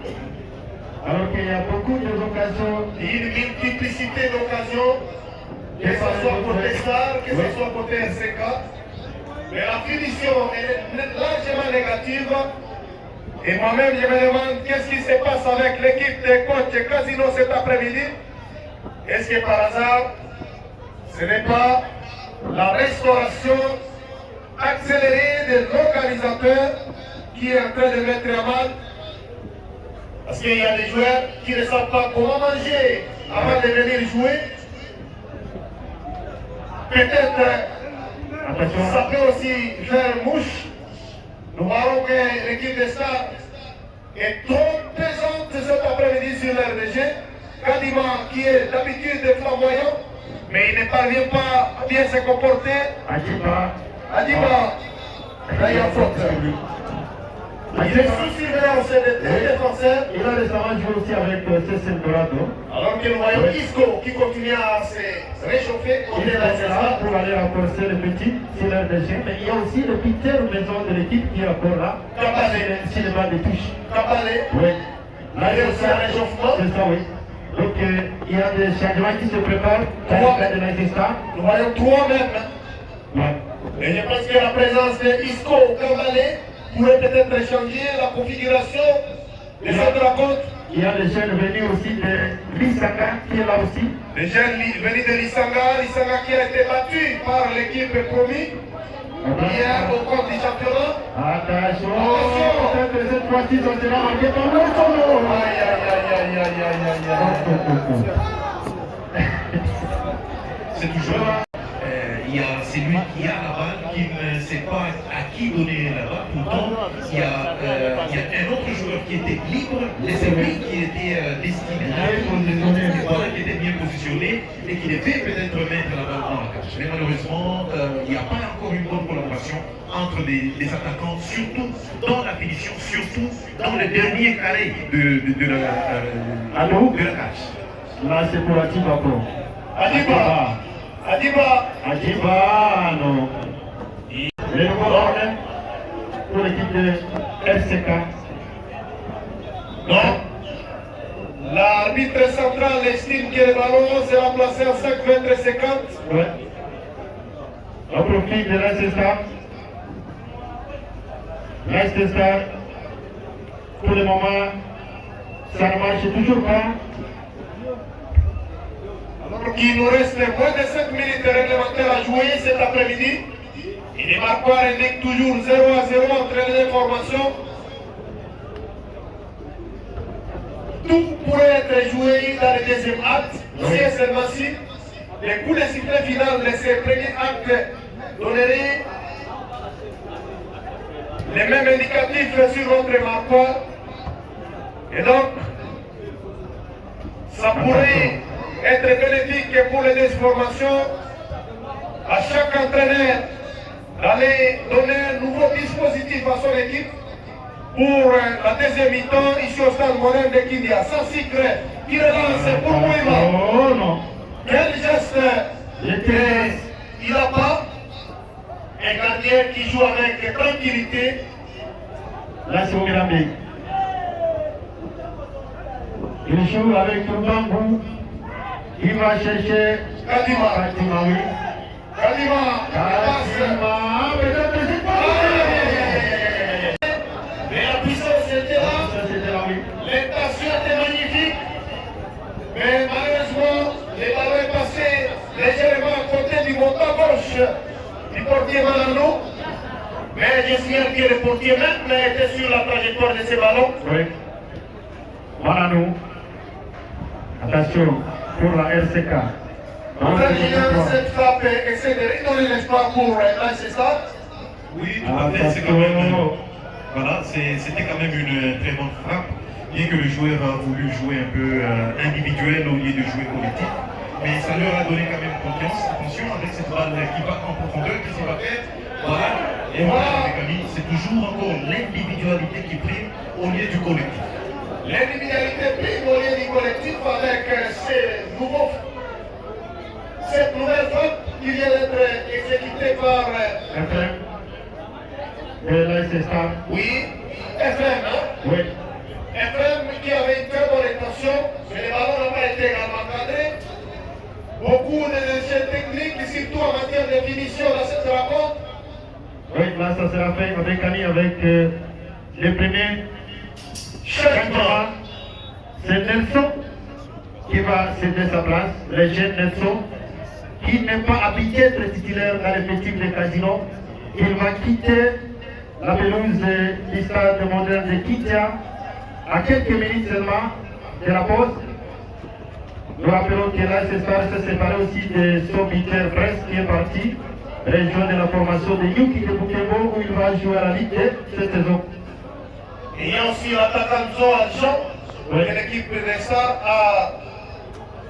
Alors qu'il y a beaucoup d'occasions. Une multiplicité d'occasions, que ce soit côté Star, que ce soit côté RCK. Mais la finition est largement négative. Et moi-même, je me demande qu'est-ce qui se passe avec l'équipe des coachs Casino cet après-midi. Est-ce que par hasard, ce n'est pas la restauration accélérée de l'organisateur qui est en train de mettre à mal? Parce qu'il y a des joueurs qui ne savent pas comment manger avant de venir jouer. Peut-être ça peut aussi faire mouche. Nous voyons que l'équipe de Star est trop présente cet après-midi sur l'RDG. Kadima, qui est d'habitude flamboyant, mais il ne parvient pas à bien se comporter. Adiba, là il y a faute. Il est sous surveillance des défenseurs. Il a récemment joué aussi avec Cécile Dorado. Alors que nous voyons Isco qui continue à se réchauffer Il est là pour aller renforcer le petit sur l'RDG. Mais il y a aussi le Peter maison de l'équipe qui est encore là. Sur les bancs de touche. Cabalé. Oui. Là il y a aussi un réchauffement. C'est ça, oui. Donc il y a des changements qui se préparent dans le cas de l'assistant. Nous voyons trois même. Ouais. Et je pense que la présence de Isco Cabalé pourrait peut-être changer la configuration de cette rencontre. Il y a des jeunes venus aussi de Lissanga qui est là aussi. Les jeunes venus de Lissanga qui a été battu par l'équipe promis hier au compte du championnat. Attention, peut-être que cette fois-ci, on sera marqué par le solo. C'est toujours c'est lui qui a la balle, qui ne sait pas à qui donner la balle. Pourtant, il y a un autre joueur qui était libre, c'est lui qui était destiné qui était bien positionné et qui devait peut-être mettre la balle dans la cage. Mais malheureusement, il n'y a pas encore une bonne collaboration entre les attaquants, surtout dans la finition, surtout dans le dernier carré de la cage. Là, c'est pour Atiba. Adiba, non. Le nouveau ordre pour l'équipe de RCK. Non. L'arbitre central estime que le ballon sera placé à 5 mètres 50. Oui. Au profit de l'Est-Star. L'Est-Star, pour le moment, ça ne marche toujours pas. Alors qu'il nous reste moins de 5 minutes réglementaires à jouer cet après-midi. Et les Marquois indiquent toujours 0-0 entre les formations. Tout pourrait être joué dans le deuxième acte, si et seulement si les coups de sifflet final de ce premier acte donneraient les mêmes indicatifs sur notre Marquois. Et donc, ça pourrait être bénéfique pour les deux formations, à chaque entraîneur d'aller donner un nouveau dispositif à son équipe pour la deuxième mi-temps ici au stade moderne de Kindia. Sans secret, qui relance pour Mouima. Oh non. Quel geste il n'a pas. Un gardien qui joue avec tranquillité. Là, c'est Omirambi. Il joue avec Toubangou. Il va chercher Kadima. Oui. Kadima. Peut-être que c'est pas mais la puissance était là. oui. L'intention était magnifique. Mais malheureusement, le ballon est passé légèrement à côté du montant gauche du portier Manano. Mais je signale que le portier même était sur la trajectoire de ce ballon. Oui. Voilà nous. Attention pour la RCK. Cette frappe essaie de redonner l'espoir pour l'Ancestar. Oui, tout à fait, c'est quand même... Voilà, c'était quand même une très bonne frappe, bien que le joueur a voulu jouer un peu individuel au lieu de jouer collectif. Mais ça leur a donné quand même confiance. Attention avec cette balle qui va en profondeur, qu'est-ce qu'il va faire? Voilà, et voilà, les amis, c'est toujours encore l'individualité qui prime au lieu du collectif. L'individualité prime au lieu du collectif avec cette nouvelle frappe qui vient d'être exécutée par l'Ancestar. Oui, FM, hein? Oui. FM qui avait une très bonne intention, mais les ballons n'ont pas été également encadrés. Beaucoup d'échelles techniques, surtout en matière de finition dans cette rencontre. Oui, là ça sera fait avec Annie, avec les premiers changements. C'est Nelson qui va céder sa place, le jeune Nelson, qui n'est pas habitué à être titulaire dans l'effectif de Casino. Il va quitter la pelouse du stade moderne de Kitia à quelques minutes seulement de la pause. Nous rappelons que là, s'est séparé aussi de son buteur Brest qui est parti rejoindre la formation de Yuki de Bukebo où il va jouer à la Ligue 2 cette saison. Et il y a aussi l'attaquant Jean, que l'équipe des Stars a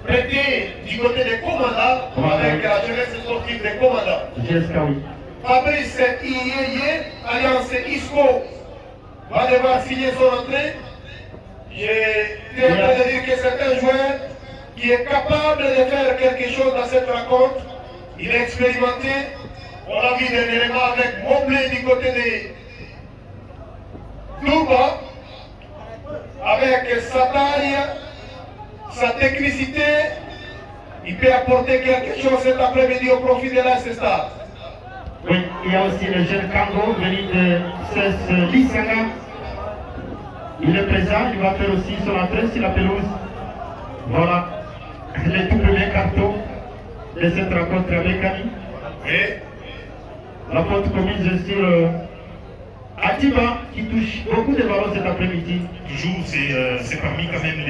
prêté du côté des commandants avec la jeunesse sportive des commandants. Jessica, oui. Fabrice Iyeye, Alliance ISCO, va devoir signer son entrée. J'ai en train de dire que c'est un joueur qui est capable de faire quelque chose dans cette rencontre. Il est expérimenté. On l'a vu dernièrement avec Mobley du côté de Touba. Avec sa taille, sa technicité, il peut apporter quelque chose cet après-midi au profit de l'Ancestar. Oui, il y a aussi le jeune Kango venu de CES Lisanga. Il est présent, il va faire aussi son entrée sur la pelouse. Voilà, le tout premier carton de cette rencontre avec Annie. Et la faute commise sur Atiba qui touche beaucoup de ballons cet après-midi. Toujours, c'est parmi quand même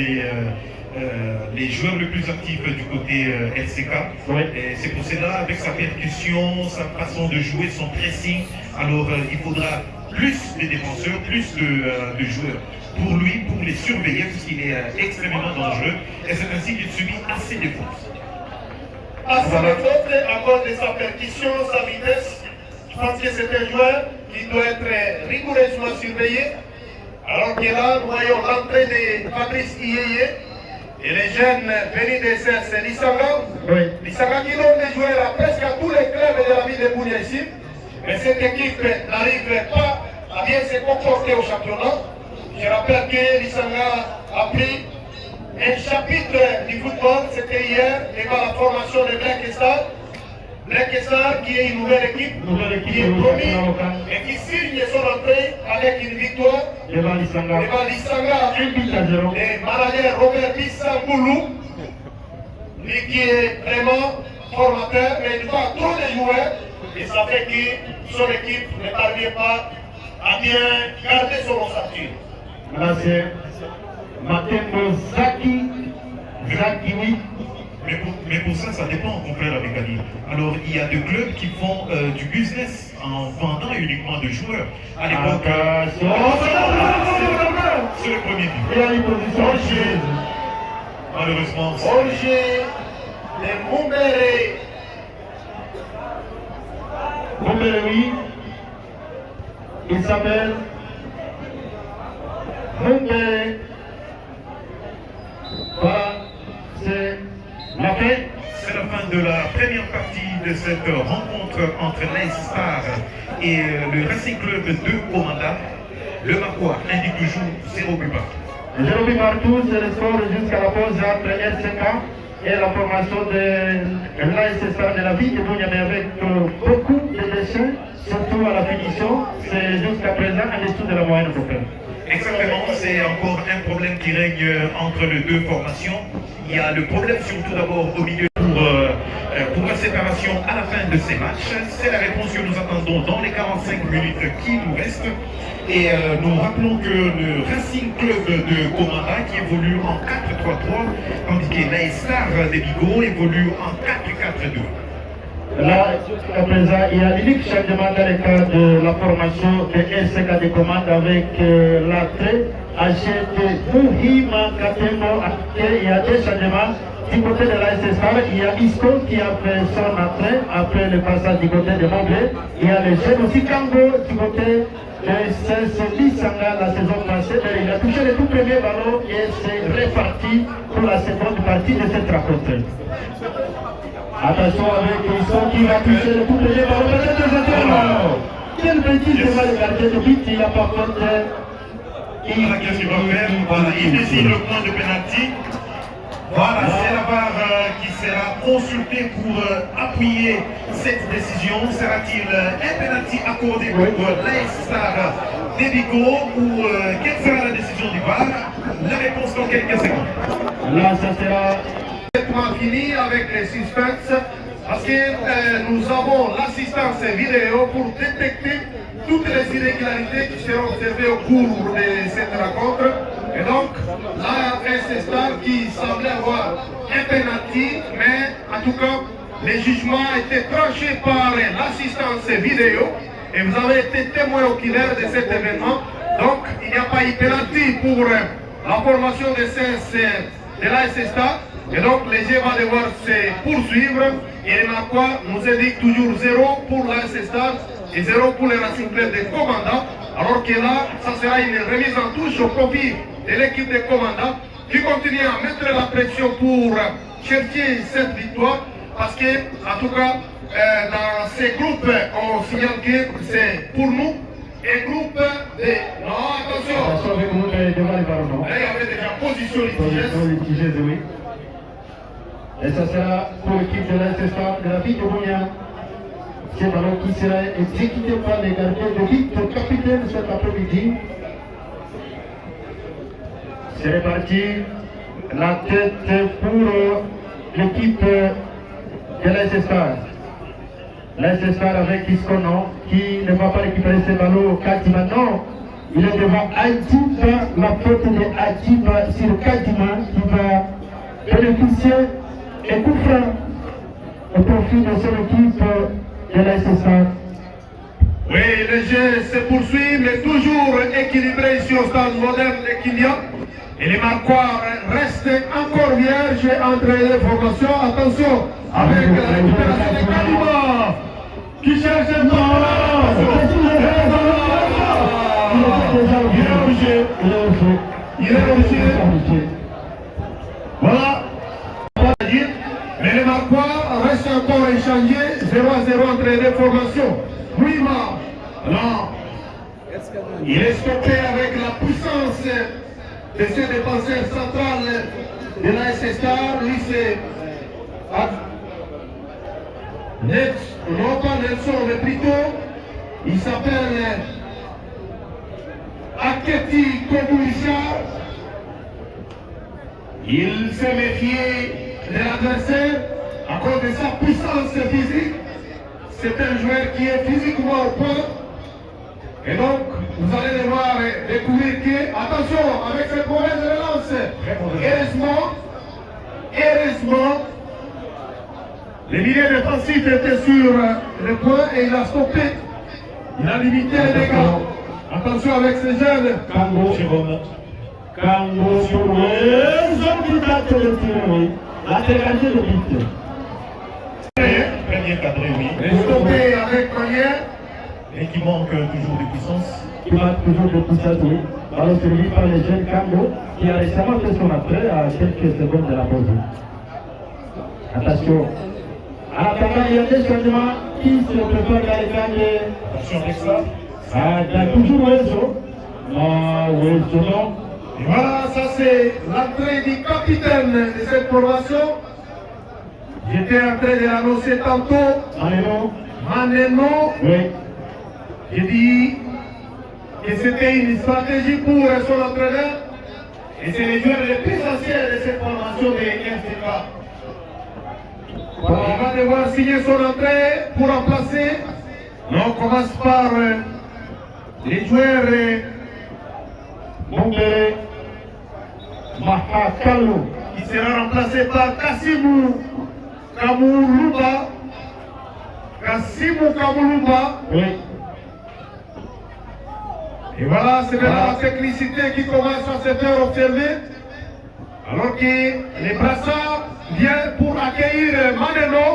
les joueurs les plus actifs du côté LCK. Oui. Et c'est pour cela, avec sa percussion, sa façon de jouer, son pressing, alors il faudra plus de défenseurs, plus de joueurs pour lui, pour les surveiller, puisqu'il est extrêmement dangereux. Et c'est ainsi qu'il subit assez de fautes. Assez de fautes, à cause de sa percussion, sa vitesse. Je pense que c'est un joueur qui doit être rigoureusement surveillé. Alors que là, nous voyons l'entrée de Fabrice Iyeye et les jeunes venus de CS Lisanga. Oui. Lisanga qui donne des joueurs à presque à tous les clubs de la ville de Bounia ici. Mais cette équipe n'arrive pas à bien se comporter au championnat. Je rappelle que Lisanga a pris un chapitre du football, c'était hier, devant la formation de Black Star. Black Star qui est une nouvelle équipe qui est promise et qui signe son entrée avec une victoire Devant Lisanga. devant Lisanga. 1-0. Le manager Robert Bissamboulou, lui qui est vraiment formateur, mais il va trop de joueurs et ça fait que son équipe ne parvient pas à bien garder son ossature. Là c'est Matembo Zaki. Zaki, oui. Mais pour ça, ça dépend, mon frère avec Ali. Alors, il y a des clubs qui font du business en vendant uniquement de joueurs. À l'époque, c'est le premier but. Il y a une position. Malheureusement, Roger de Mumbere. Mumbere, oui. Il s'appelle Mumbere. Voilà, c'est la fin. c'est la fin de la première partie de cette rencontre entre l'Ancestar et le Racing Club de Komanda. Le Marois indique toujours 0 but partout. 0 but partout, c'est le score jusqu'à la pause entre RCK et la formation de l'Ancestar de la ville de Bounia, mais avec beaucoup de déchets, surtout à la finition. C'est jusqu'à présent en dessous de la moyenne européenne. Exactement, c'est encore un problème qui règne entre les deux formations. Il y a le problème surtout d'abord au milieu pour la séparation formation à la fin de ces matchs? C'est la réponse que nous attendons dans les 45 minutes qui nous restent. Et nous rappelons que le Racing Club de Komanda qui évolue en 4-3-3, tandis que la Star des Bigot évolue en 4-4-2. Là, à présent, il y a l'unique changement dans le cas de la formation de SK de commande avec l'entrée Achete Mouhima Katemo. Il y a deux changements. Du côté de la SSR, il y a Isco qui a fait son entrée après le passage du côté de Mongé. Il y a le jeune aussi Kango du côté de CSB Sanga la saison passée. Il a touché le tout premier ballon et c'est reparti pour la seconde partie de cette rencontre. Attention avec Isco qui va toucher le tout premier ballon. Peut-être quelle bêtise devant le gardien de but, il n'a pas fait. Voilà qu'est-ce qu'il va faire. Voilà, il décide le point de pénalty. Voilà, c'est la VAR qui sera consultée pour appuyer cette décision. Sera-t-il un pénalty accordé pour l'AS Star des Bigot ou quelle sera la décision du VAR? La réponse dans quelques secondes. Là, ça sera fini avec les suspects parce que nous avons l'assistance vidéo pour détecter toutes les irrégularités qui seront observées au cours de cette rencontre. Et donc, l'AS Star qui semblait avoir un penalty, mais en tout cas, le jugement a été tranché par l'assistance vidéo et vous avez été témoin oculaire de cet événement. Donc, il n'y a pas eu penalty pour la formation de de l'AS Star. Et donc, les jeux vont devoir se poursuivre. Et l'Enaquois nous indique toujours 0 pour l'AS Star et 0 pour le Racing Club de Komanda. Alors que là, ça sera une remise en touche au profit de l'équipe de Komanda qui continue à mettre la pression pour chercher cette victoire. Parce que, en tout cas, dans ces groupes, on signale que c'est pour nous un groupe de... Non, attention! Attention avec vous devant les ballons. Là, il y avait déjà position litigieuse. Oui. Et ça sera pour l'équipe de l'AS Star de la ville de Bounia. Ce ballon qui sera exécuté par les gardiens de but, le capitaine cet après-midi. C'est reparti. La tête pour l'équipe de l'AS Star. L'AS Star avec Iskono qui ne va pas récupérer ce ballon. Kadima, non. Il est devant Adjiba, la faute de Adjiba sur Kadima qui va bénéficier et coup franc au profit de son équipe de l'AS Star. Oui, le jeu se poursuit, mais toujours équilibré ici au stade moderne de Kylian. Et les marquoirs restent encore vierges entre les formations. Attention, avec la récupération de Kalima qui cherche un ballon. Il est obligé. Voilà. Mais les marquoirs restent encore échangés 0-0 entre les deux formations. Wima, non. Il est stoppé avec la puissance de ce défenseur central de l'AS Star. Lui, c'est non pas Nelson, mais plutôt il s'appelle Aketi Kobouissa. Il s'est méfié de l'adversaire à cause de sa puissance physique. C'est un joueur qui est physiquement au point. Et donc, vous allez devoir découvrir que, attention, avec cette mauvaise relance, heureusement, les milieux défensifs étaient sur le point et il a stoppé. Il a limité les dégâts. Attention avec ces jeunes. Kango, Jérôme. Kango, l'intégralité de but. Très bien cadré, oui. Stoppé avec manière. Et qui manque toujours de puissance. Qui manque toujours de puissance, oui. Alors servi par le jeune Kango qui a récemment fait son entrée à quelques secondes de la pause. Attention. En attendant, il y a des changements qui se préparent dans les gagnes. Attention avec ça. Ah, il y a toujours Wezo. Non, Wezo, non. Et voilà, ça c'est l'entrée du capitaine de cette formation. J'étais en train de l'annoncer tantôt. Maneno. Oui. J'ai dit que c'était une stratégie pour son entraîneur. Et c'est le joueur le plus ancien de cette formation de FCK. On va devoir signer son entrée pour remplacer. On commence par les joueurs Mongere Mahakalo, qui sera remplacé par Kassimou Kamuluba. Kassimou Kamuluba. Oui. Et voilà, c'est maintenant la technicité qui commence à se faire observer. Alors que les brassards viennent pour accueillir Maneno.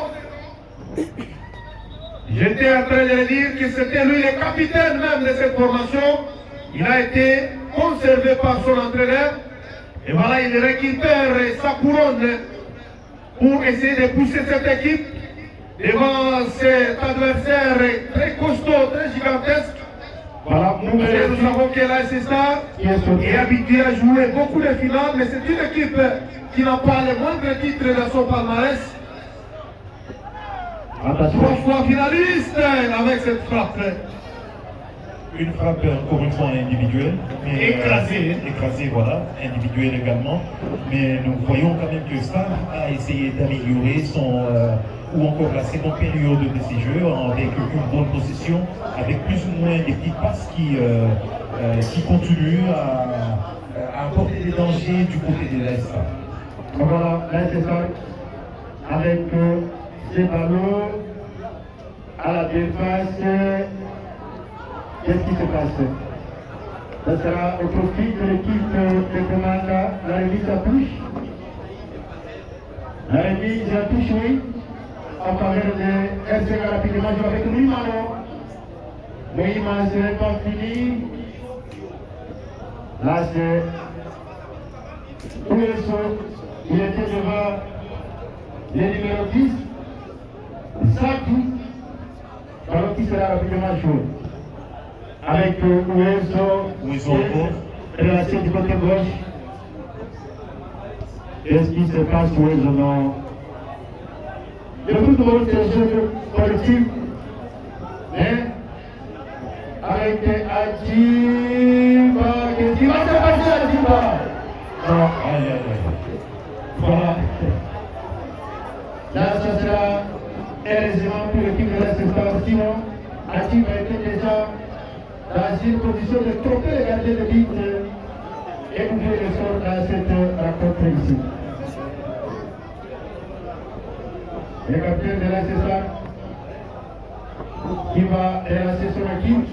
J'étais en train de le dire que c'était lui le capitaine même de cette formation. Il a été conservé par son entraîneur. Et voilà, il récupère sa couronne pour essayer de pousser cette équipe devant cet adversaire très costaud, très gigantesque. Voilà, Nous savons que l'AS Star est habitué à jouer beaucoup de finales, mais c'est une équipe qui n'a pas le moindre titre dans son palmarès. attention. 3 fois finaliste avec cette frappe. Une frappe encore une fois individuelle. Mais, écrasée, voilà, individuelle également. Mais nous voyons quand même que Star a essayé d'améliorer son... ou encore la seconde période de ces jeux avec une bonne possession, avec plus ou moins des petites passes qui continuent à apporter des dangers du côté de l'AS Star. Voilà, l'AS Star avec ses ballons à la défense. Qu'est-ce qui se passe? Ça sera au profit de l'équipe de Komanda. La remise à touche. La remise à touche, oui. En faveur de RCK rapidement, joue avec Louis-Malo. Louis-Malo, ce n'est pas fini. Là, c'est Ouesso. Il était devant le numéro 10. Satou. Alors qui sera rapidement joué. Avec Ouesso relâché du côté gauche. Qu'est-ce qui se passe, Ouesso? Non. Le football, c'est un jeu collectif. Mais avec Adjiba, qu'est-ce qui va se passer, Adjiba? Non. Voilà. Là, ça sera heureusement pour l'équipe de l'AS Star. Sinon, Adjiba était déjà dans une position de tromper les gardiens de but et ouvrir le sort dans cette rencontre ici. Le capitaine de l'AS Star qui va relancer son équipe.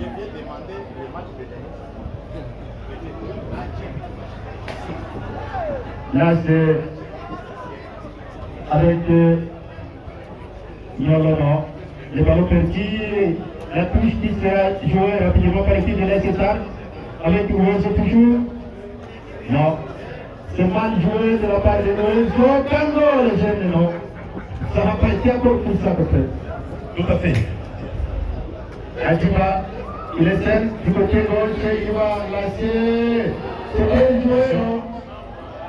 Là, c'est avec Yolano. Le ballon perdu, la touche qui sera jouée rapidement par l'équipe de l'AS Star. Avec Ouesso toujours. Non. C'est mal joué de la part de Ouesso. Kango, le jeune, non. Ça n'a pas été encore pour ça, peut-être. Tout à fait. Adjiba, il est seul du côté gauche, il va lancer. C'est bien joué, non?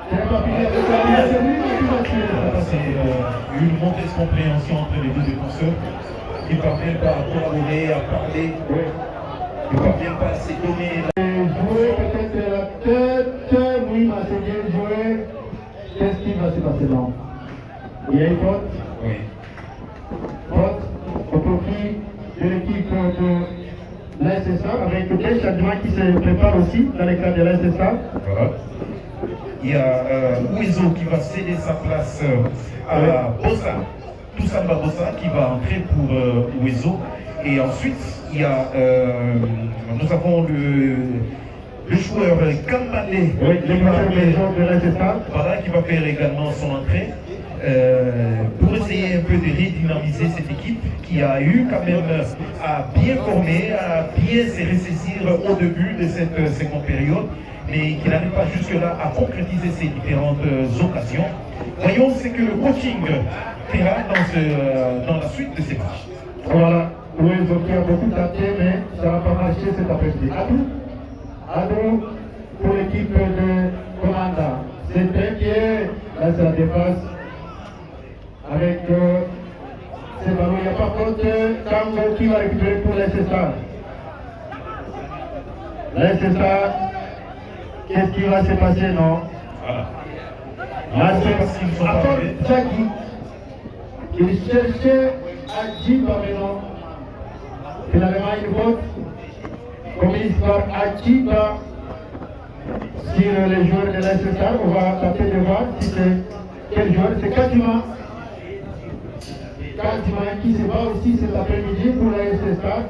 C'est pas fini avec ça, c'est lui qui va tirer. C'est une mauvaise compréhension entre les deux défenseurs qui ne parviennent pas à collaborer, à parler, qui ne parviennent pas à se donner. Jouer peut-être la tête, oui, mais c'est bien joué. Qu'est-ce qui va se passer là? Il y a une faute. Oui. Faute au profit de l'équipe de l'AS Star avec des changements qui se préparent aussi dans les cas de l'AS Star. Voilà. Il y a Ouesso qui va céder sa place à Bossa, Toussamba Bossa qui va entrer pour Ouesso. Et ensuite, il y a, nous avons le joueur Kambale qui va faire également son entrée. Pour essayer un peu de redynamiser cette équipe qui a eu quand même à bien former, à bien se ressaisir au début de cette seconde période, mais qui n'arrive pas jusque-là à concrétiser ces différentes occasions. Voyons ce que le coaching fera dans la suite de ces matchs. Voilà, Ouesso qui a beaucoup tenté, mais ça n'a pas marché cet après-midi. Adou pour l'équipe de Komanda. C'est très bien, là c'est la défense. Avec ces ballons, il n'y a pas faute. Kango qui va récupérer pour l'AS Star. L'AS Star, qu'est-ce qui va se passer, non? Voilà. Là, c'est Jackie Il cherchait Adjiba maintenant. Finalement, il vote commise par Adjiba sur les joueurs de l'ASSR. On va taper de voir si c'est quel joueur. C'est Kadima. Kadima qui se bat aussi cet après-midi pour l'ASSR.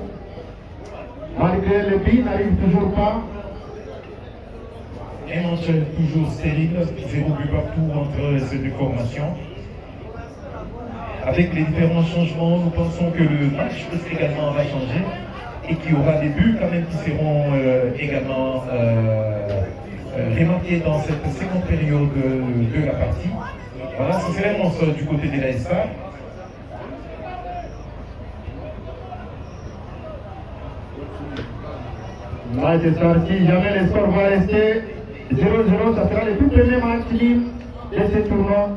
Malgré le but, n'arrive toujours pas. Un match toujours stérile, 0 but partout entre ces deux formations. Avec les différents changements, nous pensons que le match également va changer et qu'il y aura des buts quand même qui seront également remarqués dans cette seconde période de la partie. Voilà, c'est vraiment ça du côté de l'ASSR. Là, c'est sorti. Jamais le score va rester 0-0. Ça sera le tout premier match libre de ce tournoi.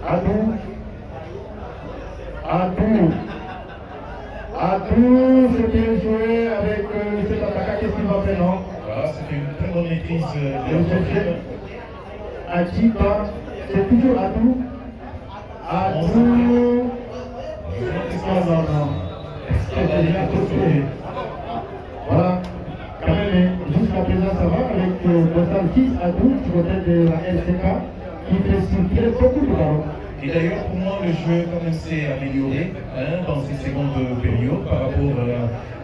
Adou, c'est bien joué avec cet attaquant. Qu'est-ce qu'il va faire, non? Voilà, c'était une très bonne maîtrise de Le chercher. Adjiba, c'est toujours Adou. Non. C'est déjà trop. Voilà, quand même, jusqu'à présent ça va avec Bossan 6 Adou du côté de la LCK qui fait circuler beaucoup de ballons. Et d'ailleurs, pour moi, le jeu quand même s'est amélioré dans cette seconde période par rapport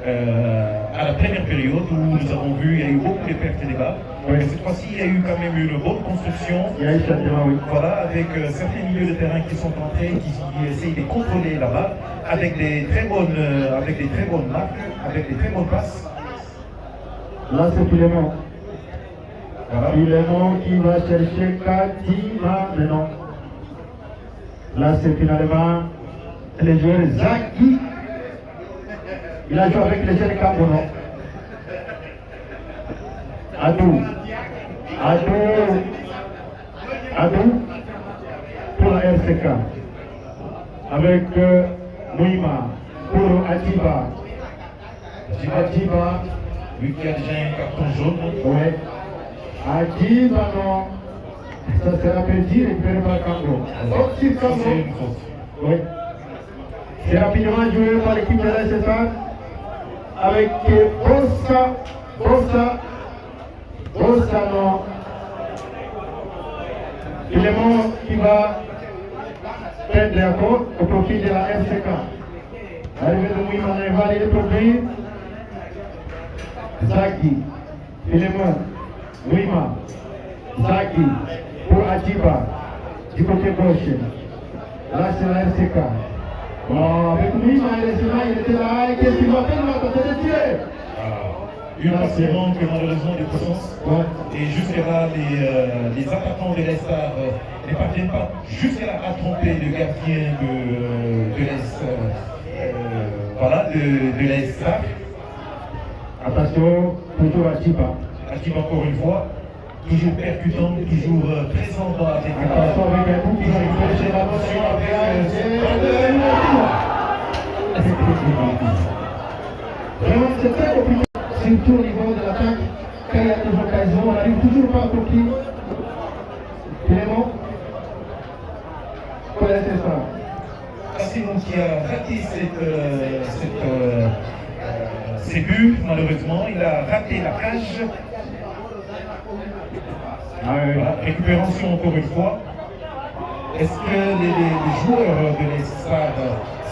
à la première période où nous avons vu qu'il y a eu beaucoup de pertes de balles. Mais cette fois-ci, il y a eu quand même une bonne construction. Il y a eu certainement, oui. Voilà, avec certains milieux de terrain qui sont entrés, qui essayent de contrôler la balle avec des très bonnes marques, avec des très bonnes passes. Là, c'est Philémon. Voilà. Philémon qui va chercher Kadima, mais non. Là, c'est finalement le joueur Zaki. Il a joué avec le jeune Cambono. Adou pour la RCK. Avec Mouima pour Adjiba. Adjiba. Lui qui a déjà un carton jaune. Oui. Adjiba, non. Ça sera perdu récupéré par Cambo. C'est une faute. Oui. C'est rapidement joué par l'équipe de l'ASSR avec Bossa, non. Philémon qui va perdre encore au profit de la RCK. Arrivé de Mouima, on a validé le produit. Zaki, Philémon, Mouima, Zaki pour Adjiba du côté gauche. Là, c'est la RCK. Oh, avec Mouima, il était là. Qu'est-ce qu'il va faire? Il va tenter de tirer. Une passe qui manque malheureusement de puissance. Et jusqu'à là, les attaquants de l'ASSR ne parviennent pas jusqu'à là à tromper le gardien de l'ASSR. Attention, toujours Adjiba. Adjiba encore une fois, toujours percutant, toujours présent dans la technique. Attention avec un coup qui va récupérer la motion Vraiment, c'est très compliqué, surtout au niveau de l'attaque. Quand il y a des occasions, on n'arrive toujours pas à copier. Vraiment, voilà, c'est ça. Cassino qui a raté ses buts, malheureusement, il a raté la cage. Voilà, récupération encore une fois. Est-ce que les joueurs de l'ASSR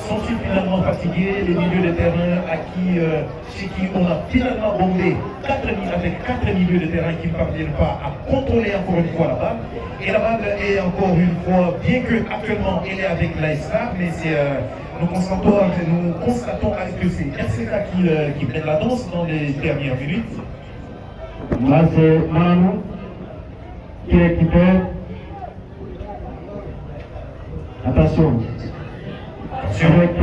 sont-ils finalement fatigués? Les milieux de terrain chez qui on a finalement bombé avec 4 milieux de terrain qui ne parviennent pas à contrôler encore une fois la balle. Et la balle est encore une fois, bien que actuellement elle est avec l'ASSR, mais nous constatons que c'est RCK qui mène la danse dans les dernières minutes. Là, c'est Manu qui récupère. Attention. Avec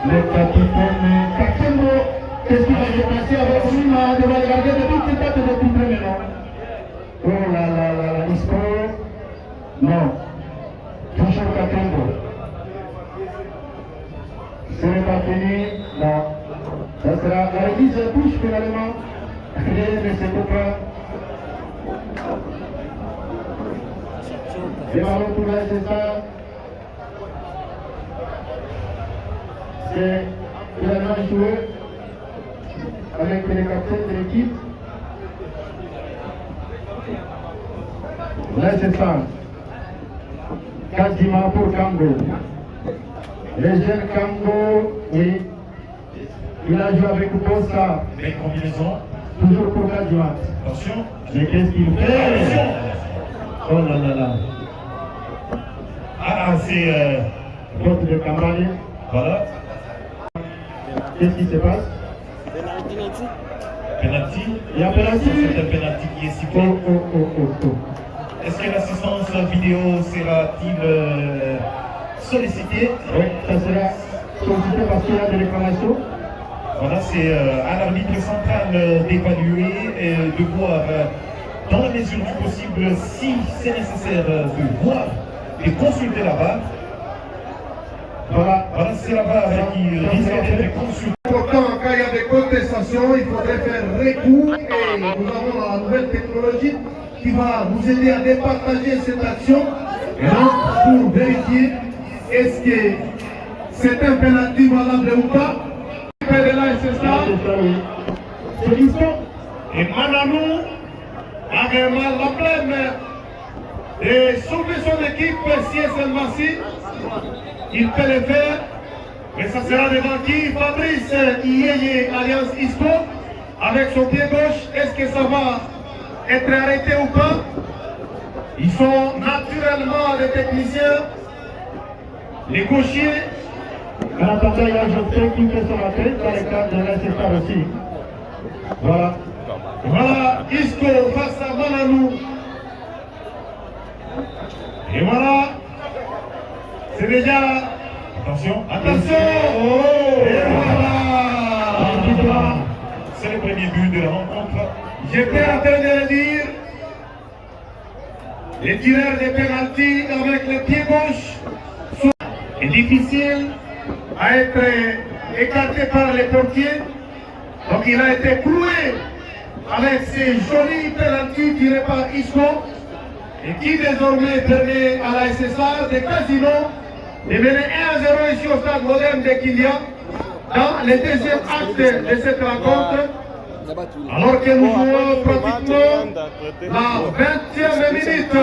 le capitaine Kakembo. Qu'est-ce qui va se passer avec lui? On va regarder depuis qu'il date depuis maintenant. Oh là là là là, il score. Non. Toujours Kakembo. Ce n'est pas fini. Non. Ça sera la remise de touche finalement. Rien ne se coupera. Les ballons pour la c'est ça. C'est finalement joué avec les capitaines de l'équipe. Là, c'est ça. Kadima pour Kango. Les jeunes Kango, oui. Il a joué avec Bossa. Belle combinaison. Toujours pour Kadima. Attention. Mais qu'est-ce qu'il fait? Attention. Oh là là là. Ah, c'est... Faute de campagne. Voilà. Qu'est-ce qui se passe? Penalty. Il y a penalty. C'est un penalty qui est sifflé. Oh. Est-ce que l'assistance vidéo sera-t-il sollicitée? Oui, ça sera sollicité parce qu'il y a des réclamations. Voilà, c'est à l'arbitre central d'évaluer et de voir, dans la mesure du possible, si c'est nécessaire de voir et consulter la barre. Voilà, C'est la barre qui risque d'être consultée. Pourtant, quand il y a des contestations, il faudrait faire recours et nous avons la nouvelle technologie qui va nous aider à départager cette action pour vérifier est-ce que c'est un penalty valable ou pas. C'est ça. c'est l'histoire. Et Mananou a vraiment la problème de sauver son équipe si elle Massi. Il peut le faire, mais ça sera devant qui? Fabrice Iyeye, Alliance Isco, avec son pied gauche. Est-ce que ça va être arrêté ou pas? Ils sont naturellement les techniciens, les gauchers. En attendant, il y a Jospin qui fait son appel dans le cadre de l'SFR aussi. Voilà. Voilà, Isco face à Mananou. Et voilà, c'est déjà... Attention. Attention. Et voilà. C'est le premier but de la rencontre. J'étais en train de le dire. Les tireurs de pénalty avec le pied gauche sont difficiles à être écartés par les portiers. Donc il a été cloué avec ces jolis pénalty tirés par Isco et qui désormais permet à la SSA de Casino de mener 1-0 ici au stade moderne de Kilia dans le deuxième acte de cette rencontre. Alors que nous jouons pratiquement la 20e minute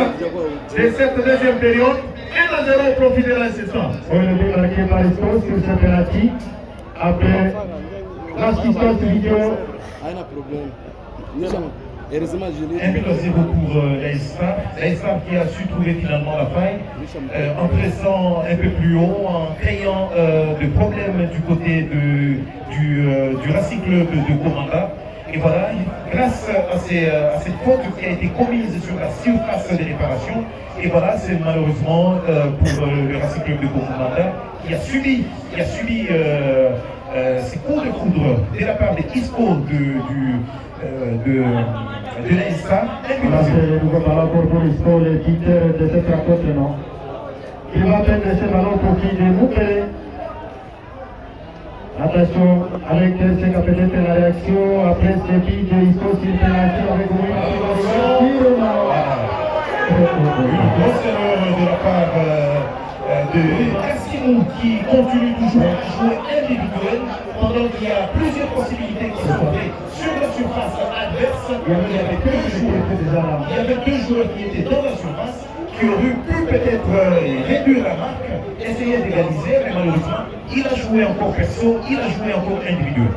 de cette deuxième période, 1-0 au profit de la SSA. On le but marqué par Isco sur ce penalty. Après l'assistance vidéo. Un but à 0 pour l'ASFAR qui a su trouver finalement la faille en pressant un peu plus haut, en créant des problèmes du côté du Racing Club de Komanda. Et voilà, grâce à cette faute qui a été commise sur la surface de réparation, et voilà, c'est malheureusement pour le Racing Club de Komanda qui a subi ces coups de foudre de la part des Isco de l'ASFA. Voilà, c'est le nouveau ballon pour Isco, le titre de cette rencontre, non? Il va perdre ce ballon pour qui de Moukele. Attention, avec ce qu'a peut-être la réaction après ce but de Isco sur le penalty avec Moukele. Une grosse erreur de la part de Casino qui continue toujours à jouer individuel pendant qu'il y a plusieurs possibilités qui sont faites sur la surface adverse. Il y avait deux joueurs qui étaient dans la surface qui auraient pu peut-être réduire la marque, essayer d'égaliser, mais malheureusement, il a joué encore perso, il a joué encore individuel.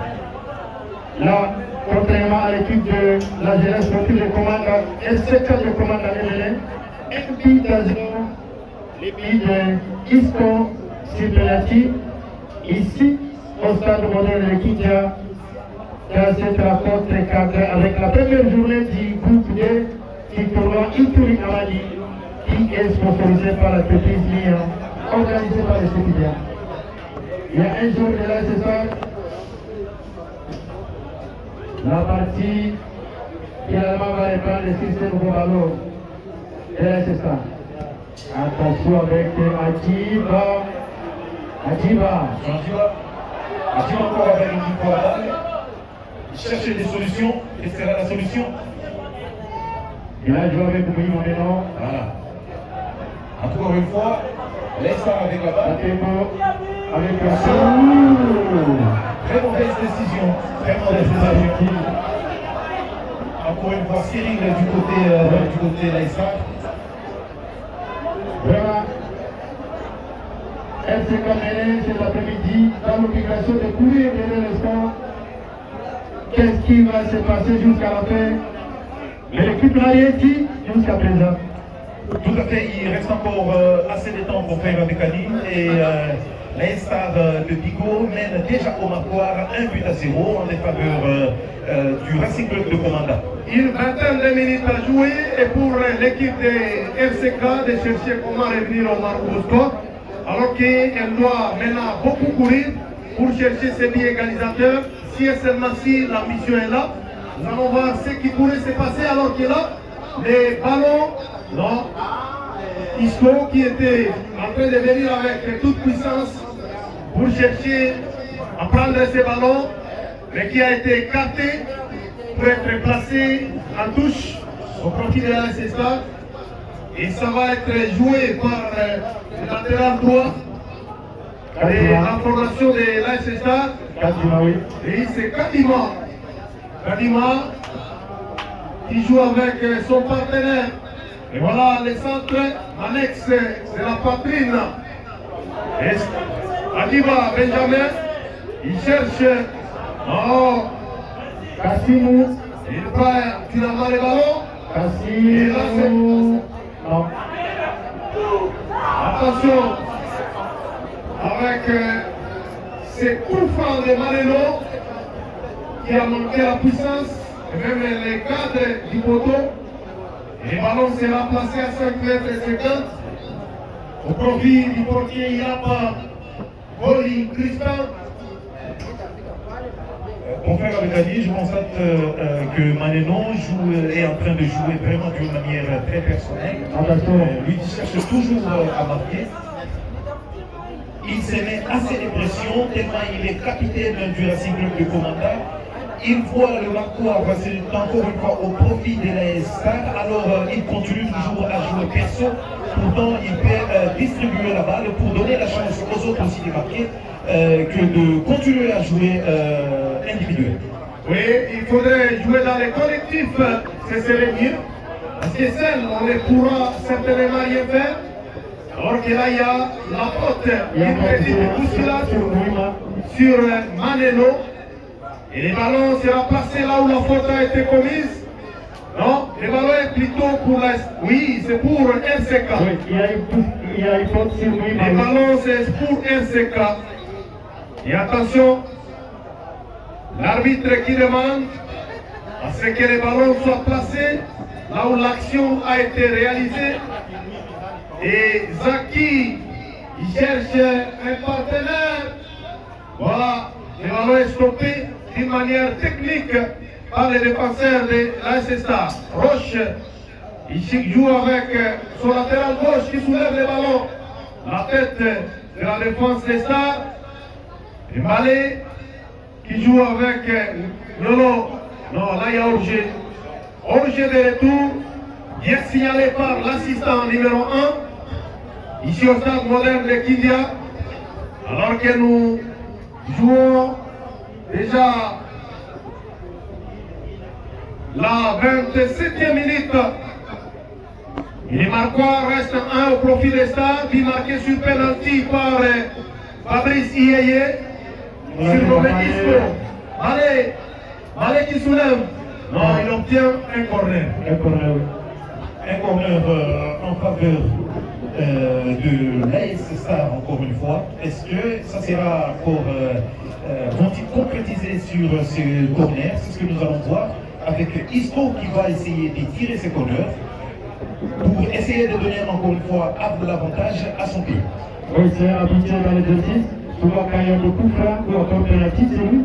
Là, contrairement à l'équipe de la jeunesse sportive de Komanda, SC de Komanda Lévelin, un but à 0, les buts de Isco sur penalty, ici au stade moderne de Kidia, dans cette rencontre 4 avec la première journée du groupe D du tournoi Ituri Amadi, qui est sponsorisé par la Pépise Lian, organisé par les étudiants. Il y a un jour de là, ce soir, la partie finalement va reprendre le système nouveau ballon. Et là, c'est ça. Attention avec Adjiba. Adjiba encore avec une fois la balle. Chercher des solutions, et c'est là la solution. Il a joué avec Oumi maintenant. Voilà. Encore une fois, l'Estar avec la balle. Avec la mauvaise décision. Vraiment désolé. Encore une fois, Cyril du côté l'ASA. Vraiment, FCK Ménès cet après-midi dans l'obligation de courir derrière le sport. Qu'est-ce qui va se passer jusqu'à la fin? Mais l'équipe n'a rien dit jusqu'à présent. Tout à fait, il reste encore assez de temps pour faire la mécanique et la Star de Bigot mène déjà au Marquoire 1-0 en défaveur du Racing Club de Comanda. Une vingtaine de minutes à jouer et pour l'équipe de FCK de chercher comment revenir au score, alors qu'elle doit maintenant beaucoup courir pour chercher ses billes égalisateurs. Si et seulement si la mission est là, nous allons voir ce qui pourrait se passer alors que là, les ballons, non, Isco qui était en train de venir avec toute puissance pour chercher à prendre ces ballons, mais qui a été écarté pour être placé en touche au profit de la SSA. Et ça va être joué par le latéral droit et la formation de la SSA. Et c'est Kadima. Kadima qui joue avec son partenaire. Et voilà le centre annexe de la poitrine. Kadima Benjamin, il cherche. Oh, Kassimou, il perd finalement les ballons. Kassimou, non. Attention avec ces coups francs de Maleno qui a manqué la puissance et même les cadres du poteau. Et le ballon sera placé à 5 mètres et 50 au profit du portier Irapa Boli Crispin. Pour faire avec Ali, je constate que Manénon est en train de jouer vraiment d'une manière très personnelle. Lui il cherche toujours à marquer. Il se met assez de pression tellement il est capitaine du Racing Club de Comanda. Il voit le Marquois passer encore une fois au profit de la Star, alors il continue toujours à jouer perso. Pourtant, il peut distribuer la balle pour donner la chance aux autres aussi de marquer que de continuer à jouer individuel. Oui, il faudrait jouer dans les collectifs, c'est le mieux. Parce que seul, on ne pourra certainement rien faire. Alors que là, il y a la faute, une petite bousculade sur Maneno. Et le ballon sera placé là où la faute a été commise. Non, le ballon est plutôt pour la... Oui, c'est pour RCK. Oui, il y a une faute sur lui. Le ballon, c'est pour RCK. Et attention, l'arbitre qui demande à ce que les ballons soient placés là où l'action a été réalisée. Et Zaki, il cherche un partenaire. Voilà, le ballon est stoppé d'une manière technique par les défenseurs de l'ASSA. Roche, il joue avec son latéral gauche qui soulève le ballon. La tête de la défense des Stars. Et Malé qui joue avec Yolo. Non, là il y a Orgé. Orgé de retour, bien signalé par l'assistant numéro 1, ici au stade moderne de Kindia. Alors que nous jouons déjà la 27e minute. Et les Marquois restent 1 au profit des Stars, puis marqué sur penalty par Fabrice Ieye. Sur le Isco. Allez qui soulève. Non, il obtient un corner. Un corner en faveur de l'AS Star encore une fois. Est-ce que ça sera pour vont-ils concrétiser sur ce corner? C'est ce que nous allons voir avec Isco qui va essayer de tirer ce corner pour essayer de donner encore une fois l'avantage à son pays. Oui, c'est habitué dans l'exercice. Souvent quand il y a beaucoup de francs ou encore penalty, c'est lui.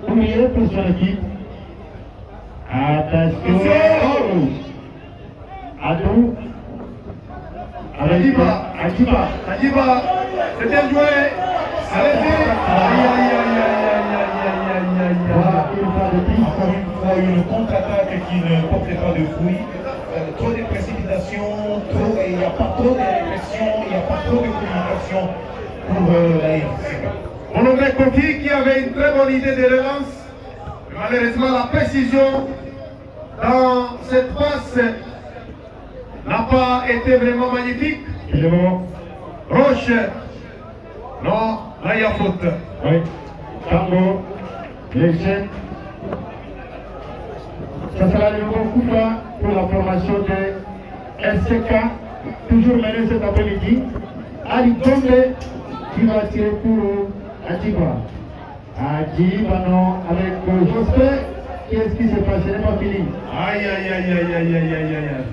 Au milieu pour son équipe. Attention. Adou. Adiba, c'est bien joué. Allez-y. Encore une fois, une contre-attaque qui ne portait pas de fruits. Trop de précipitations, il n'y a pas trop de réflexion, il n'y a pas trop de communication pour la RCK. On aurait Kofi qui avait une très bonne idée de relance. Malheureusement, la précision dans cette passe n'a pas été vraiment magnifique. Roche, non, là il y a faute. Oui, Tango, l'échec. Ça sera le nouveau coup franc pour la formation de FCK, toujours mené cet après-midi. Ali Gombe qui va tirer pour Adjiba. Adjiba non, avec Jospin. Qu'est-ce qui s'est passé? Ce n'est pas fini. Aïe, aïe, aïe, aïe, aïe, aïe, aïe, aïe.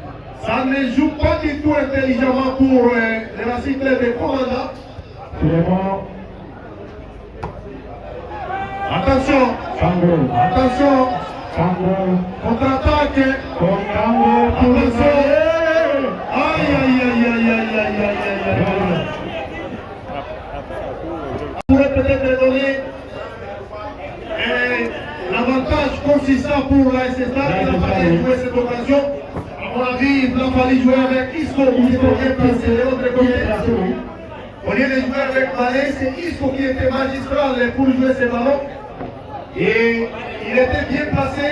Ça ne joue pas du tout intelligemment pour les Racines des commandants. Vraiment. Attention, Tango. attention, Tango. contre-attaque. Tango pour le Attention. Aïe, aïe, aïe, aïe, aïe, aïe, aïe, aïe, aïe. On pourrait peut-être donner un avantage consistant pour la SSA. Il n'a pas bien joué cette occasion. À mon avis, il a fallu jouer avec Isco qui était bien placé de l'autre côté. Au lieu de jouer avec Malé, c'est Isco qui était magistral pour jouer ces ballons. Et il était bien placé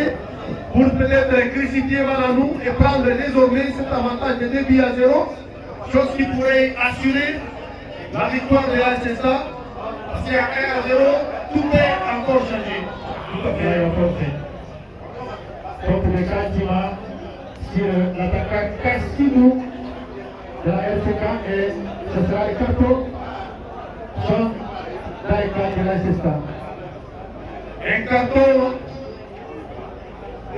pour peut-être crucifier Valanou et prendre désormais cet avantage de 2 buts à 0, chose qui pourrait assurer la victoire de la SSA. Parce qu'à 1 à 0, tout est encore changé. Tout à fait. Contre le Kantima sur l'attaquant Castilou de la FCK et ce sera le carton jaune dans le cas de la SSA. Un carton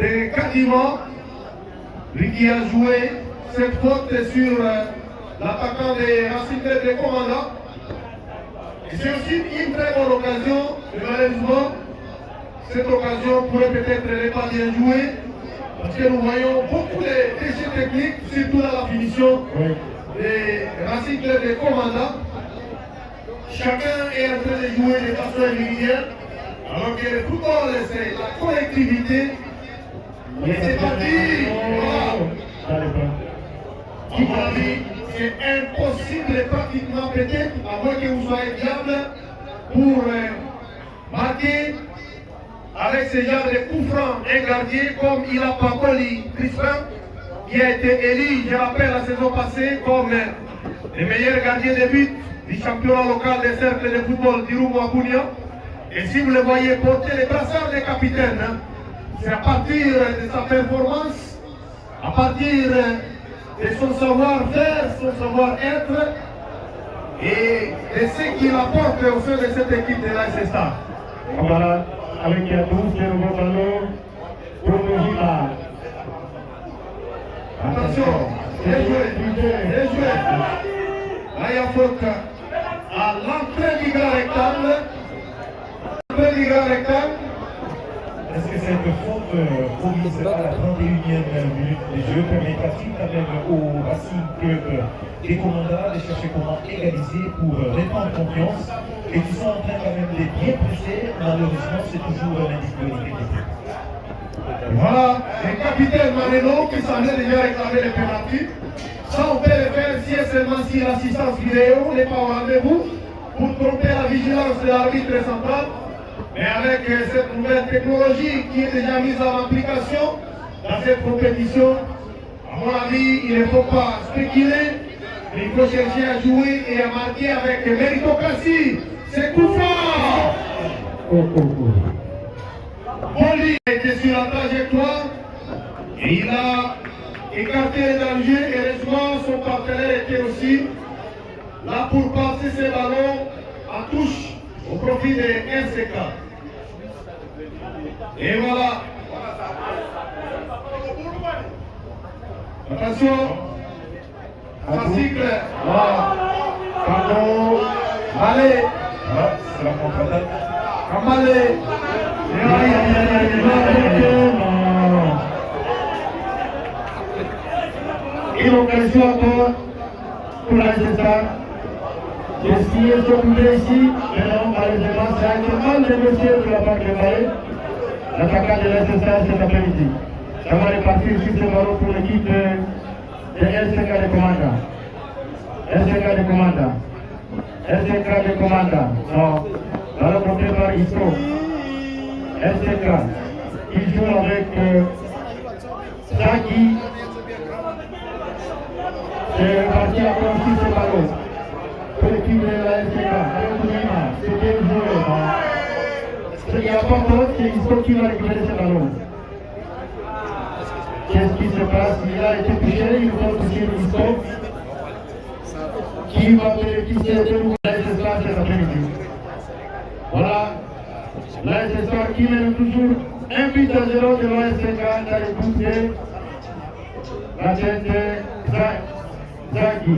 de Kadima, lui qui a joué cette faute sur l'attaquant des Racines des commandants. Et c'est aussi une très bonne occasion, mais malheureusement, cette occasion pourrait peut-être ne pas bien jouer, parce que nous voyons beaucoup de déchets techniques, surtout dans la finition des Racines des commandants. Chacun est en train de jouer de façon régulière, alors que le football, c'est la collectivité. Et c'est parti! Voilà. À mon avis, c'est impossible pratiquement peut-être, à moins que vous soyez diable, pour marquer avec ce genre de coup franc un gardien comme il a Pacoli Crispin, qui a été élu, je rappelle, la saison passée comme le meilleur gardien de but du championnat local des cercles de football d'Irumu Abunia. Et si vous le voyez porter les brassards des capitaines, c'est à partir de sa performance, à partir de son savoir-faire, son savoir-être et de ce qu'il apporte au sein de cette équipe de la SSA. Voilà, avec Yadou, c'est le bon ballon pour Mojima. Attention, bien joué, bien joué. Là, il y a faute à l'entrée du grand rectangle. L'entrée du grand rectangle. Est-ce que cette faute promise à la 31e minute de jeu permettra-t-il quand même au Racing Club des commandants de chercher comment égaliser pour reprendre confiance et qui sont en train quand même de bien presser? Malheureusement, c'est toujours l'indisponibilité. Voilà, le capitaine Marino qui semblait déjà réclamer les pénaltys. Ça, on peut le faire si et seulement si l'assistance vidéo n'est pas au rendez-vous pour tromper la vigilance de l'arbitre central. Mais avec cette nouvelle technologie qui est déjà mise en application dans cette compétition, à mon avis, il ne faut pas spéculer, mais il faut chercher à jouer et à marquer avec méritocratie. C'est coup franc! Boli était sur la trajectoire et il a écarté les dangers. Heureusement, son partenaire était aussi là pour passer ses ballons en touche au profit des RCK. Et voilà. Attention. Ça cycle. Voilà. Pardon. Allez. Voilà, c'est la contre-attaque. Allez. Et l'occasion encore pour la SSA. J'essayais de s'occuper ici, mais non, malheureusement, c'est un mal négocié de la part de Maé, l'attaquant de la SSA cet après-midi. Ça va repartir sur ce ballon pour l'équipe de LCK de commandant. LCK de commandant. LCK de commandant. Non. Ballon porté par Isco. SK. Il joue avec Zaki. C'est reparti à prendre ce ballon. Pour l'équipe de la SK. Avec Neymar. C'est bien joué. Il n'y a pas faute, c'est Isco qui va récupérer ce ballon. Qu'est-ce qui se passe? Il a été touché, il faut toucher Isco. Qui va bénéficier de nouveau de l'ASSA cet après-midi. Voilà, l'ASSA qui mène toujours 1 but à 0 de l'ASSA dans les coups de la tête de Zaki.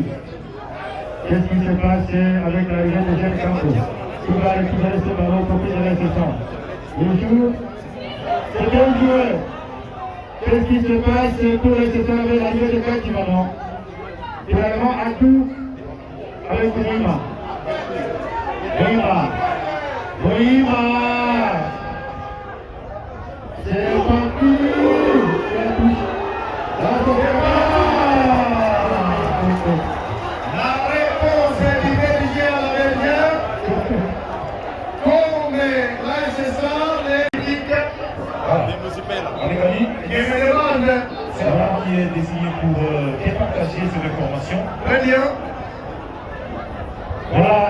Qu'est-ce qui se passe avec l'arrivée de Jean Campos? Qui va récupérer ce ballon au côté de l'ASSA? Il joue, c'est bien joué. Qu'est-ce qui se passe pour l'ASSA avec l'arrivée de Katimano? Finalement, à tout. Avec Neymar. Neymar. C'est parti. La réponse est dirigée à la dernière. Comme l'ASSA, l'équipe. C'est là qui est désigné pour départager cette information. Très bien. Voilà,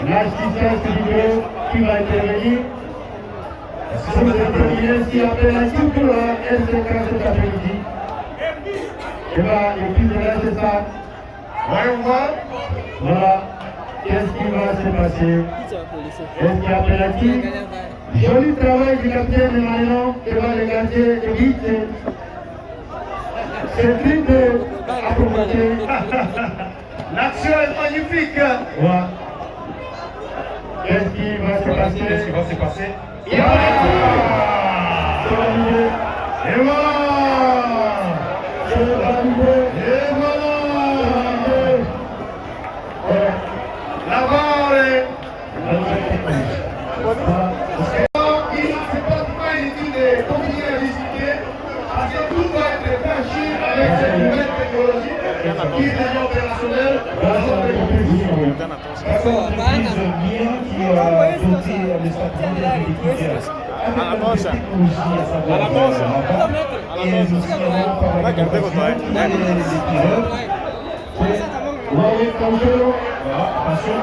l'assistance vidéo qui va intervenir. Pour déterminer s'il y a pénalité pour la SK cet après-midi. Et là, l'équipe de la SSA. Voyons voir. Voilà, qu'est-ce qui va se passer? Est-ce qu'il y a pénalité? Joli travail du capitaine Emmanuel devant le gardien de but. C'est triple à commenter. L'action est magnifique. Voilà. Qu'est-ce qui va se passer? Qu'est-ce qui va se passer? Il va C'est validé. Et voilà. C'est validé. Et voilà. Ouais. La barre est... Voilà. C'est pas une étude de combiner la discipline, parce que tout va être franchi avec cette nouvelle technologie qui est déjà opérationnelle. Grâce à la compétition. Grâce à l'entreprise MIA qui a doté le stade de l'équipe avec la technologie à savoir la barre et nous signalons par la compétition les équipeurs. Voyez Cancelo. Voilà, attention.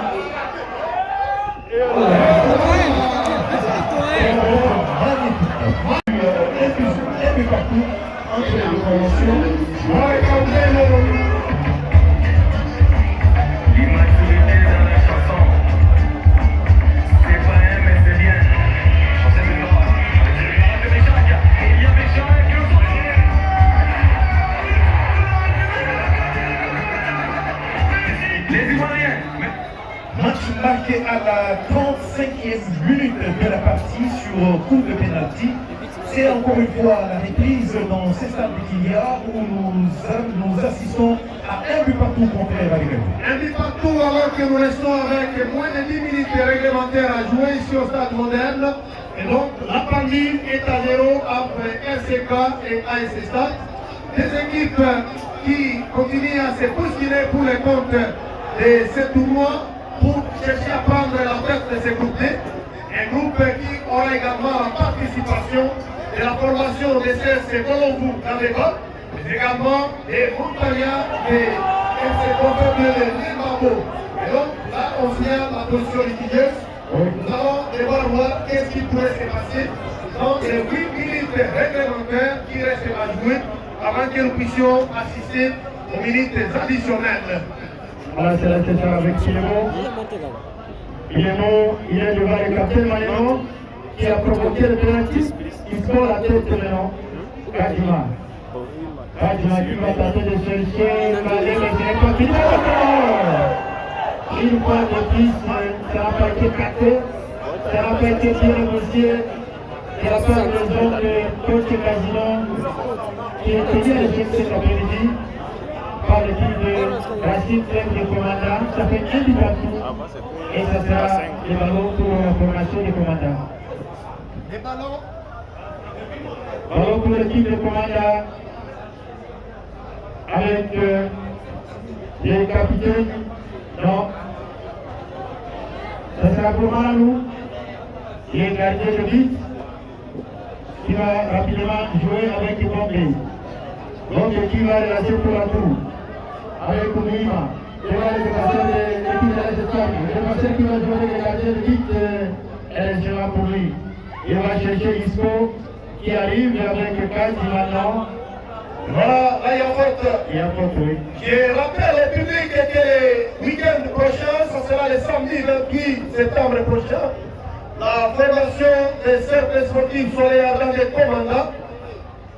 Un peu partout entre les deux formations. L'immaturité dans la chanson, c'est pas un mais c'est bien. C'est le droit. Il y a Méchant avec le fond. Les Ivoiriens. Match marqué à la 35e minute de la partie sur coup de pénalty. C'est encore une fois la reprise dans ce stade de Kilia où nous assistons à un but partout contre les Valérés. Un but partout alors que nous restons avec moins de 10 minutes réglementaires à jouer ici au stade moderne. Et donc la partie est à 0 entre RCK et AS Stade. Des équipes qui continuent à se postuler pour les comptes de ce tournoi pour chercher à prendre la tête de ce groupe D. Un groupe qui aura également la participation de la formation des CSC Colombo dans les votes, mais également des Montagnards, des FC Confirmés de Limabo. Et donc là, on signale la position litigieuse. Nous allons devoir voir qu'est-ce qui pourrait se passer dans les 8 minutes réglementaires qui restent à jouer avant que nous puissions assister aux minutes additionnelles. Voilà, c'est la session avec Guillemot. Guillemot, il est devant le capitaine Maléno qui a provoqué le pénalty. Il prend la tête de Maléno. Kadima. Kadima qui va tenter de chercher Malé, mais ce n'est pas fini. Une fois de plus, ça n'a pas été capté. Ça n'a pas été bien négocié. De la part des hommes de coach Casino qui est tenu à l'échec cet après-midi par l'équipe de Racine Club de commandant. Ça fait un but partout et ça sera les ballons pour la formation des commandants. Les ballons. Ballon pour l'équipe de commandant avec les capitaines. Non. Ça sera pour Malalou. Il est gardien de but qui va rapidement jouer avec Bombay. Bombay qui va relancer pour la tour avec Koumouma. Il va le défenseur de l'équipe de l'Espagne. Le défenseur qui va jouer avec le gardien de but est gérant pour lui. Il va chercher Isco qui arrive avec Kazi maintenant. Voilà, là il y a faute. Il y a faute, oui. Je rappelle au public que le week-end prochain, ce sera le samedi 28 septembre prochain, la formation des cercles sportifs solaires dans les commandants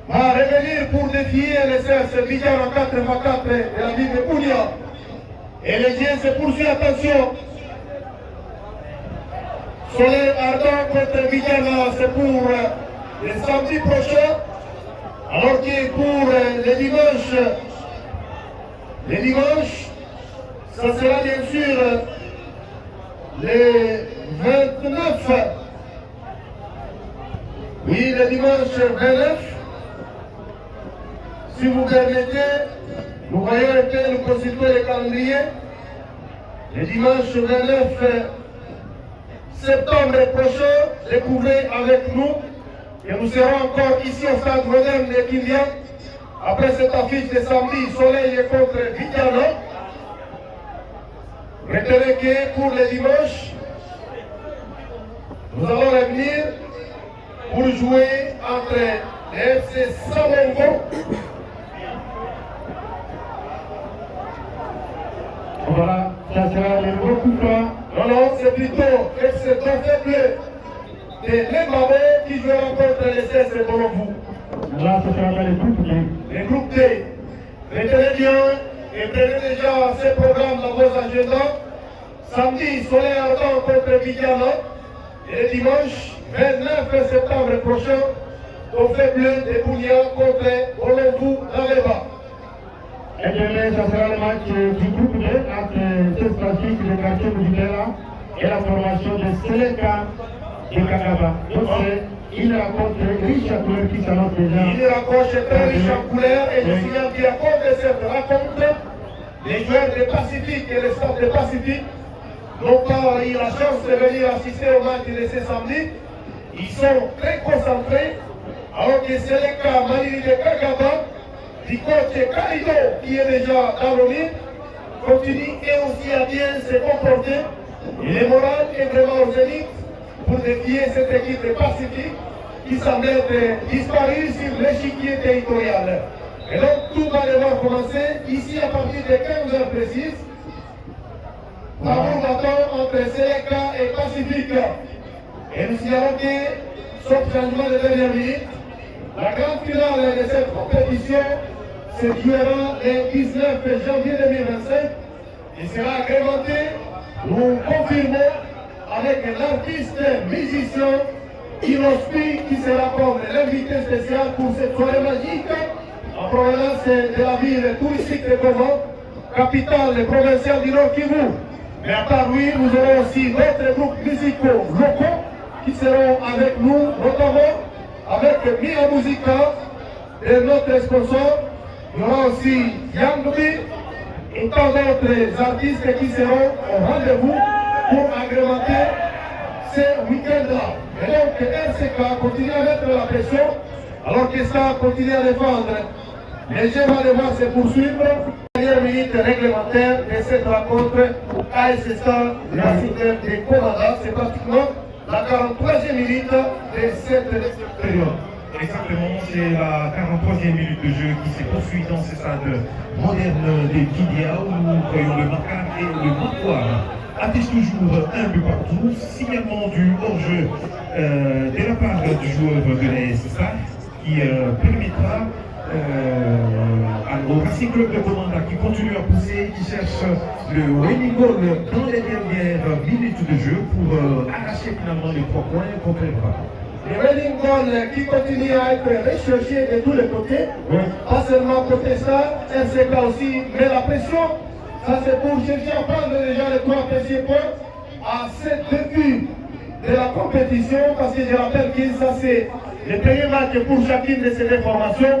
va revenir pour défier les CS Vidjan en 4x4 de la ville de Kounia. Et les jeux se poursuivent, attention. Solaire ardent contre Vidjan, c'est pour le samedi prochain. Alors que pour les dimanches, ça sera bien sûr le 29. Oui, le dimanche 29. Si vous permettez, nous voyons un peu, nous consultons le calendrier. Le dimanche 29 septembre prochain, découvrez avec nous. Et nous serons encore ici au stade moderne de Kindia. Après cette affiche de samedi, Soleil contre Vidjano. Retenez que pour le dimanche, nous allons revenir pour jouer entre le FC Salongo. Voilà, ça sera le nouveau coup franc. Non, c'est plutôt FC Bleu de l'Embabé qui jouera contre les CS Bolonvou. Là, ce sera dans le groupe D. Le groupe D. Retenez bien et prenez déjà ces programmes dans vos agendas. Samedi, Soleil ardent contre Vidjano. Et le dimanche, 29 septembre prochain, au fait bleu de Bounia contre Bolonvou d'Areba. Et demain, ça sera le match du groupe D entre cette classique de quartier Boudibela et la formation de Seleka de Kakaba. Donc, il rencontre riche à couleur qui s'annonce déjà. Il rencontre très riche en couleur et je signale qu'à cause de cette rencontre, les joueurs de Pacifique et les stades de Pacifique n'ont pas eu la chance de venir assister au match de ce samedi. Ils sont très concentrés, alors que c'est le cas Malini de Kakaba, du coach Kalido qui est déjà dans le lit, continue et aussi à bien se comporter. Et le moral est vraiment au zénith pour défier cette équipe de Pacifique qui semble être disparue sur l'échiquier territorial. Et donc tout va devoir commencer ici à partir de 15h précises. Tambour battant entre Seleka et Pacifique. Et nous signalons que, sauf changement de dernière minute, la grande finale de cette compétition se jouera le 19 janvier 2025 et sera agrémentée, nous confirmons, avec l'artiste musicien Inospi qui sera comme l'invité spécial pour cette soirée magique en provenance de la ville touristique de Goma, capitale provinciale du Nord Kivu. Mais à part lui, nous aurons aussi d'autres groupes musicaux locaux qui seront avec nous, notamment avec Mia Musica et notre sponsor. Il y aura aussi Yangobi et tant d'autres artistes qui seront au rendez-vous pour agrémenter ce week-end-là. Et donc RCK continue à mettre la pression alors que ça continue à défendre. Les jeux vont devoir se poursuivre. Dernière minute réglementaire de cette rencontre ASSK, la cité des commandants. C'est pratiquement la 43e minute de cette période. Exactement, c'est la 43e minute de jeu qui se poursuit dans ce stade moderne de Kidia où nous voyons le Macar et le Moutoir. Affiche toujours un but partout, signalement du hors-jeu de la part du joueur de l'ASSK qui permettra au Racing Club de Komanda qui continue à pousser, qui cherche le winning goal dans les dernières minutes de jeu pour arracher finalement les 3 points contre les bras. Le winning goal qui continue à être recherché de tous les côtés, pas seulement côté ça, RCK aussi met la pression. Ça c'est pour chercher à prendre déjà les 3 précieux points à 7 débuts de la compétition, parce que je rappelle que ça c'est le premier match pour chacune de ces deux formations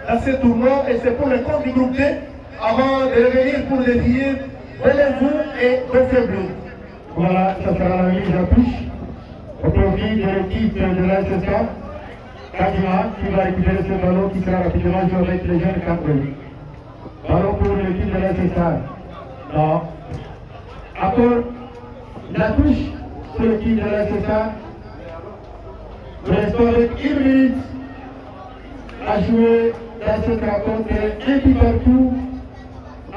dans ce tournoi et c'est pour le compte du groupe D avant de revenir pour défier Bolonvou et Bleu. Voilà, ça sera la mise à touche au profit de l'équipe de l'ASSK. Kadima qui va récupérer ce ballon qui sera rapidement joué avec les jeunes Cameroun. Ballon pour l'équipe de l'ASSK. Non. Encore la touche pour l'équipe de l'ASSK. Nous restons avec 1 minute à jouer dans cette rencontre un peu partout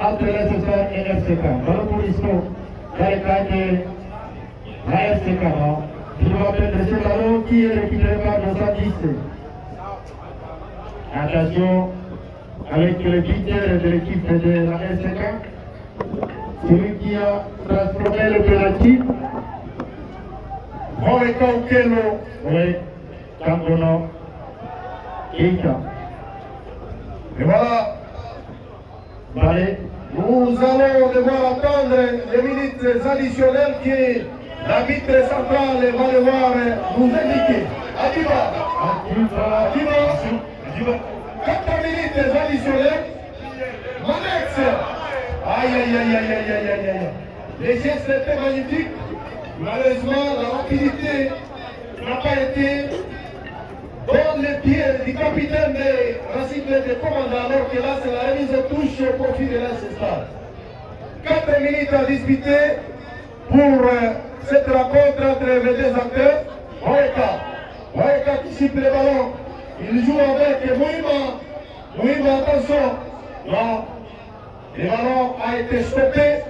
entre l'ASSK et FCK. Ballon pour Isco dans le cas de la FCK. Non. Je vous rappelle de ce ballon qui est récupéré par 210. Attention avec le leader de l'équipe de la FCK, celui qui a transformé le penalty. Moreka Okelo. Oui, Kambono Keita. Et voilà, Balé. nous allons devoir attendre les minutes additionnelles que l'arbitre central va devoir nous indiquer. Adiba. Adiba. 4 minutes additionnelles. Manex. Aïe, aïe, aïe, aïe, aïe, aïe, aïe, aïe. Les gestes étaient magnifiques. Malheureusement, la rapidité n'a pas été dans les pieds du capitaine des Racing de commandant, alors que là, c'est la remise de touche au profit de l'ASSK. 4 minutes à disputer pour cette rencontre entre les deux acteurs. Waeka qui siffle le ballon. Il joue avec Mouima. Mouima, attention. Non. Le ballon a été stoppé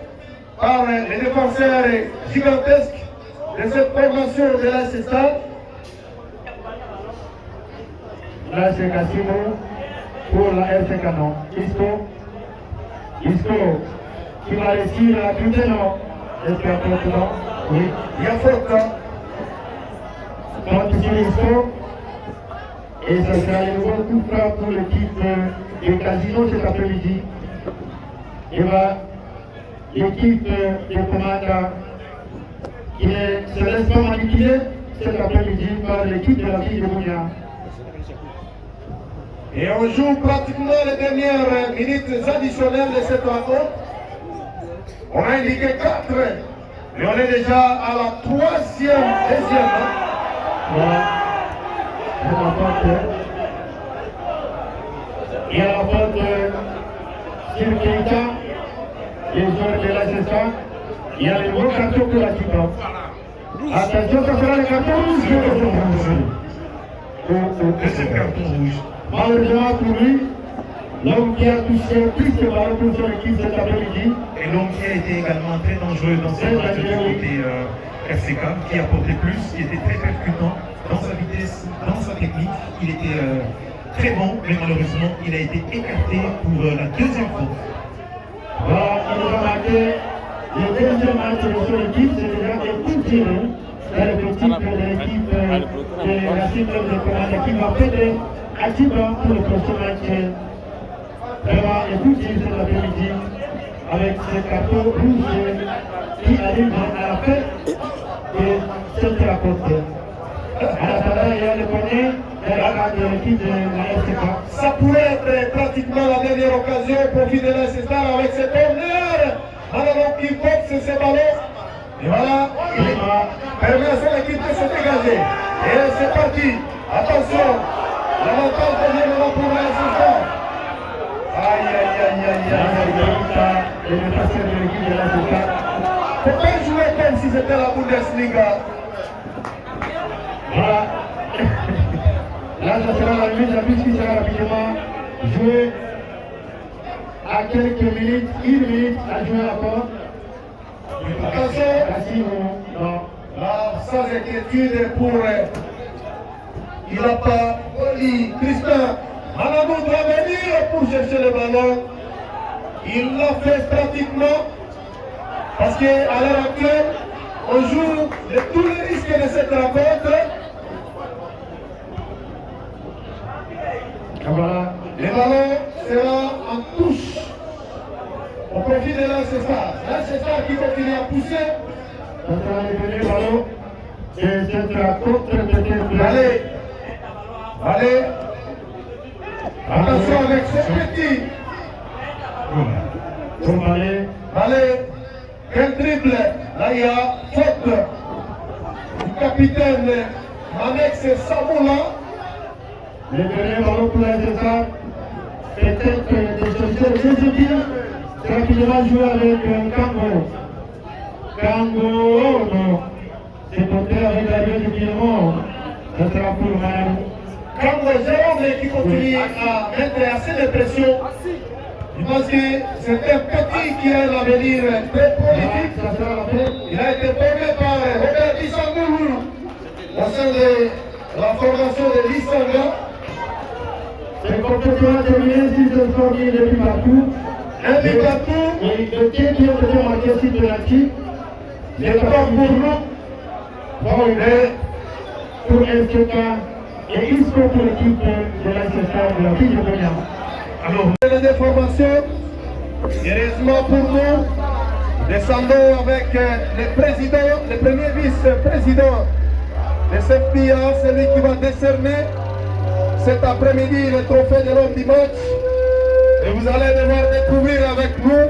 par les défenseurs gigantesques de cette formation de l'ASSK. Là, c'est Cassimo pour la FCK, non. Isco qui va réussir à toucher, non. Est-ce qu'il y a faute, non? Oui. Il y a faute. Faute sur Isco. Et ça sera le nouveau coup franc pour l'équipe de Casino cet après-midi. Et va l'équipe de commandant qui ne se laisse pas manipuler cet après-midi par l'équipe de la ville de Mounia. Et on joue pratiquement les dernières minutes additionnelles de cette rencontre. On a indiqué 4, mais on est déjà à la 3e, deuxième. Voilà. Il y a la faute sur Keita, les joueurs de l'ASSK. Il y a le nouveau carton pour la Kipa. Attention, ça sera le carton rouge. Deuxième carton rouge. Malheureusement pour lui, l'homme qui a touché plus de ballons pour son équipe cet après-midi. Et l'homme qui a été également très dangereux dans ce match du côté FCK, qui apportait plus, qui était très percutant dans sa vitesse, dans sa technique. Il était très bon, mais malheureusement, il a été écarté pour la deuxième fois. Voilà, il va marquer le deuxième match de son équipe, c'est déjà un coup de tir dans le petit de l'équipe de la cible de commande qui va faire activement pour le prochain match. Vraiment, un coup de tir cet après-midi avec ce carton rouge qui arrive à la fin de cette rencontre. À la fin, il y a le premier de l'équipe de la FCK. Ça pourrait être pratiquement la dernière occasion au profit de l'ASSK avec cet honneur. Alors qui boxe ce ballon. Et voilà, il permet à son équipe de se dégager. Et c'est parti. Attention, l'avantage devient maintenant pour l'ASSK. Aïe, aïe, aïe, aïe, aïe. Le défenseur de l'équipe de l'ASSK. Faut pas jouer comme si c'était la Bundesliga. Voilà. Là, ça sera la mise à but qui sera rapidement jouée à quelques minutes, 1 minute à jouer encore. Attention, non. là, sans inquiétude pour. Il n'a pas. Christin, Manamou doit venir pour chercher le ballon. Il l'a fait pratiquement. Parce qu'à l'heure actuelle, on joue de tous les risques de cette rencontre. Voilà. Le ballon sera en touche au profit de l'ASSK. L'ASSK qui continue à pousser. Ça sera le premier ballon de cette rencontre peut-être. Allez. Allez. Attention avec ce petit. Pour aller. Allez. Quel triple. Là il y a faute. capitaine Manex Samoula. Le dernier ballon pour l'Intersa. Peut-être des chercheurs Jésus-Pierre. Tranquillement jouer avec Kango. Kango, oh non. C'est porté avec la vie du Piémont. Ça sera pour Madame. Kango Jérôme qui continue à mettre assez de pression. Je pense que c'est un petit qui a l'avenir très politique. Il a été formé par Robert Issangoulou au sein de la formation de l'Issanga. C'est complètement terminé, si je formé depuis partout. Un but partout. Et le pied qui ont été marqués sur penalty. Les pas pour nous. Bon, il est pour FCK et ISCO pour l'équipe de l'Ancestar de la ville de Bénin. Alors, les informations, heureusement pour nous, descendons avec le président, le premier vice-président de CFPA, celui qui va décerner cet après-midi le trophée de l'homme du match. Et vous allez devoir découvrir avec nous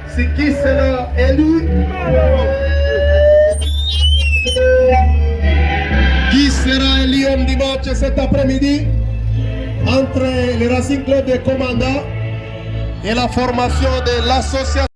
c'est qui sera élu. Qui sera élu homme du match cet après-midi entre le Racing Club de Commanda et la formation de l'association.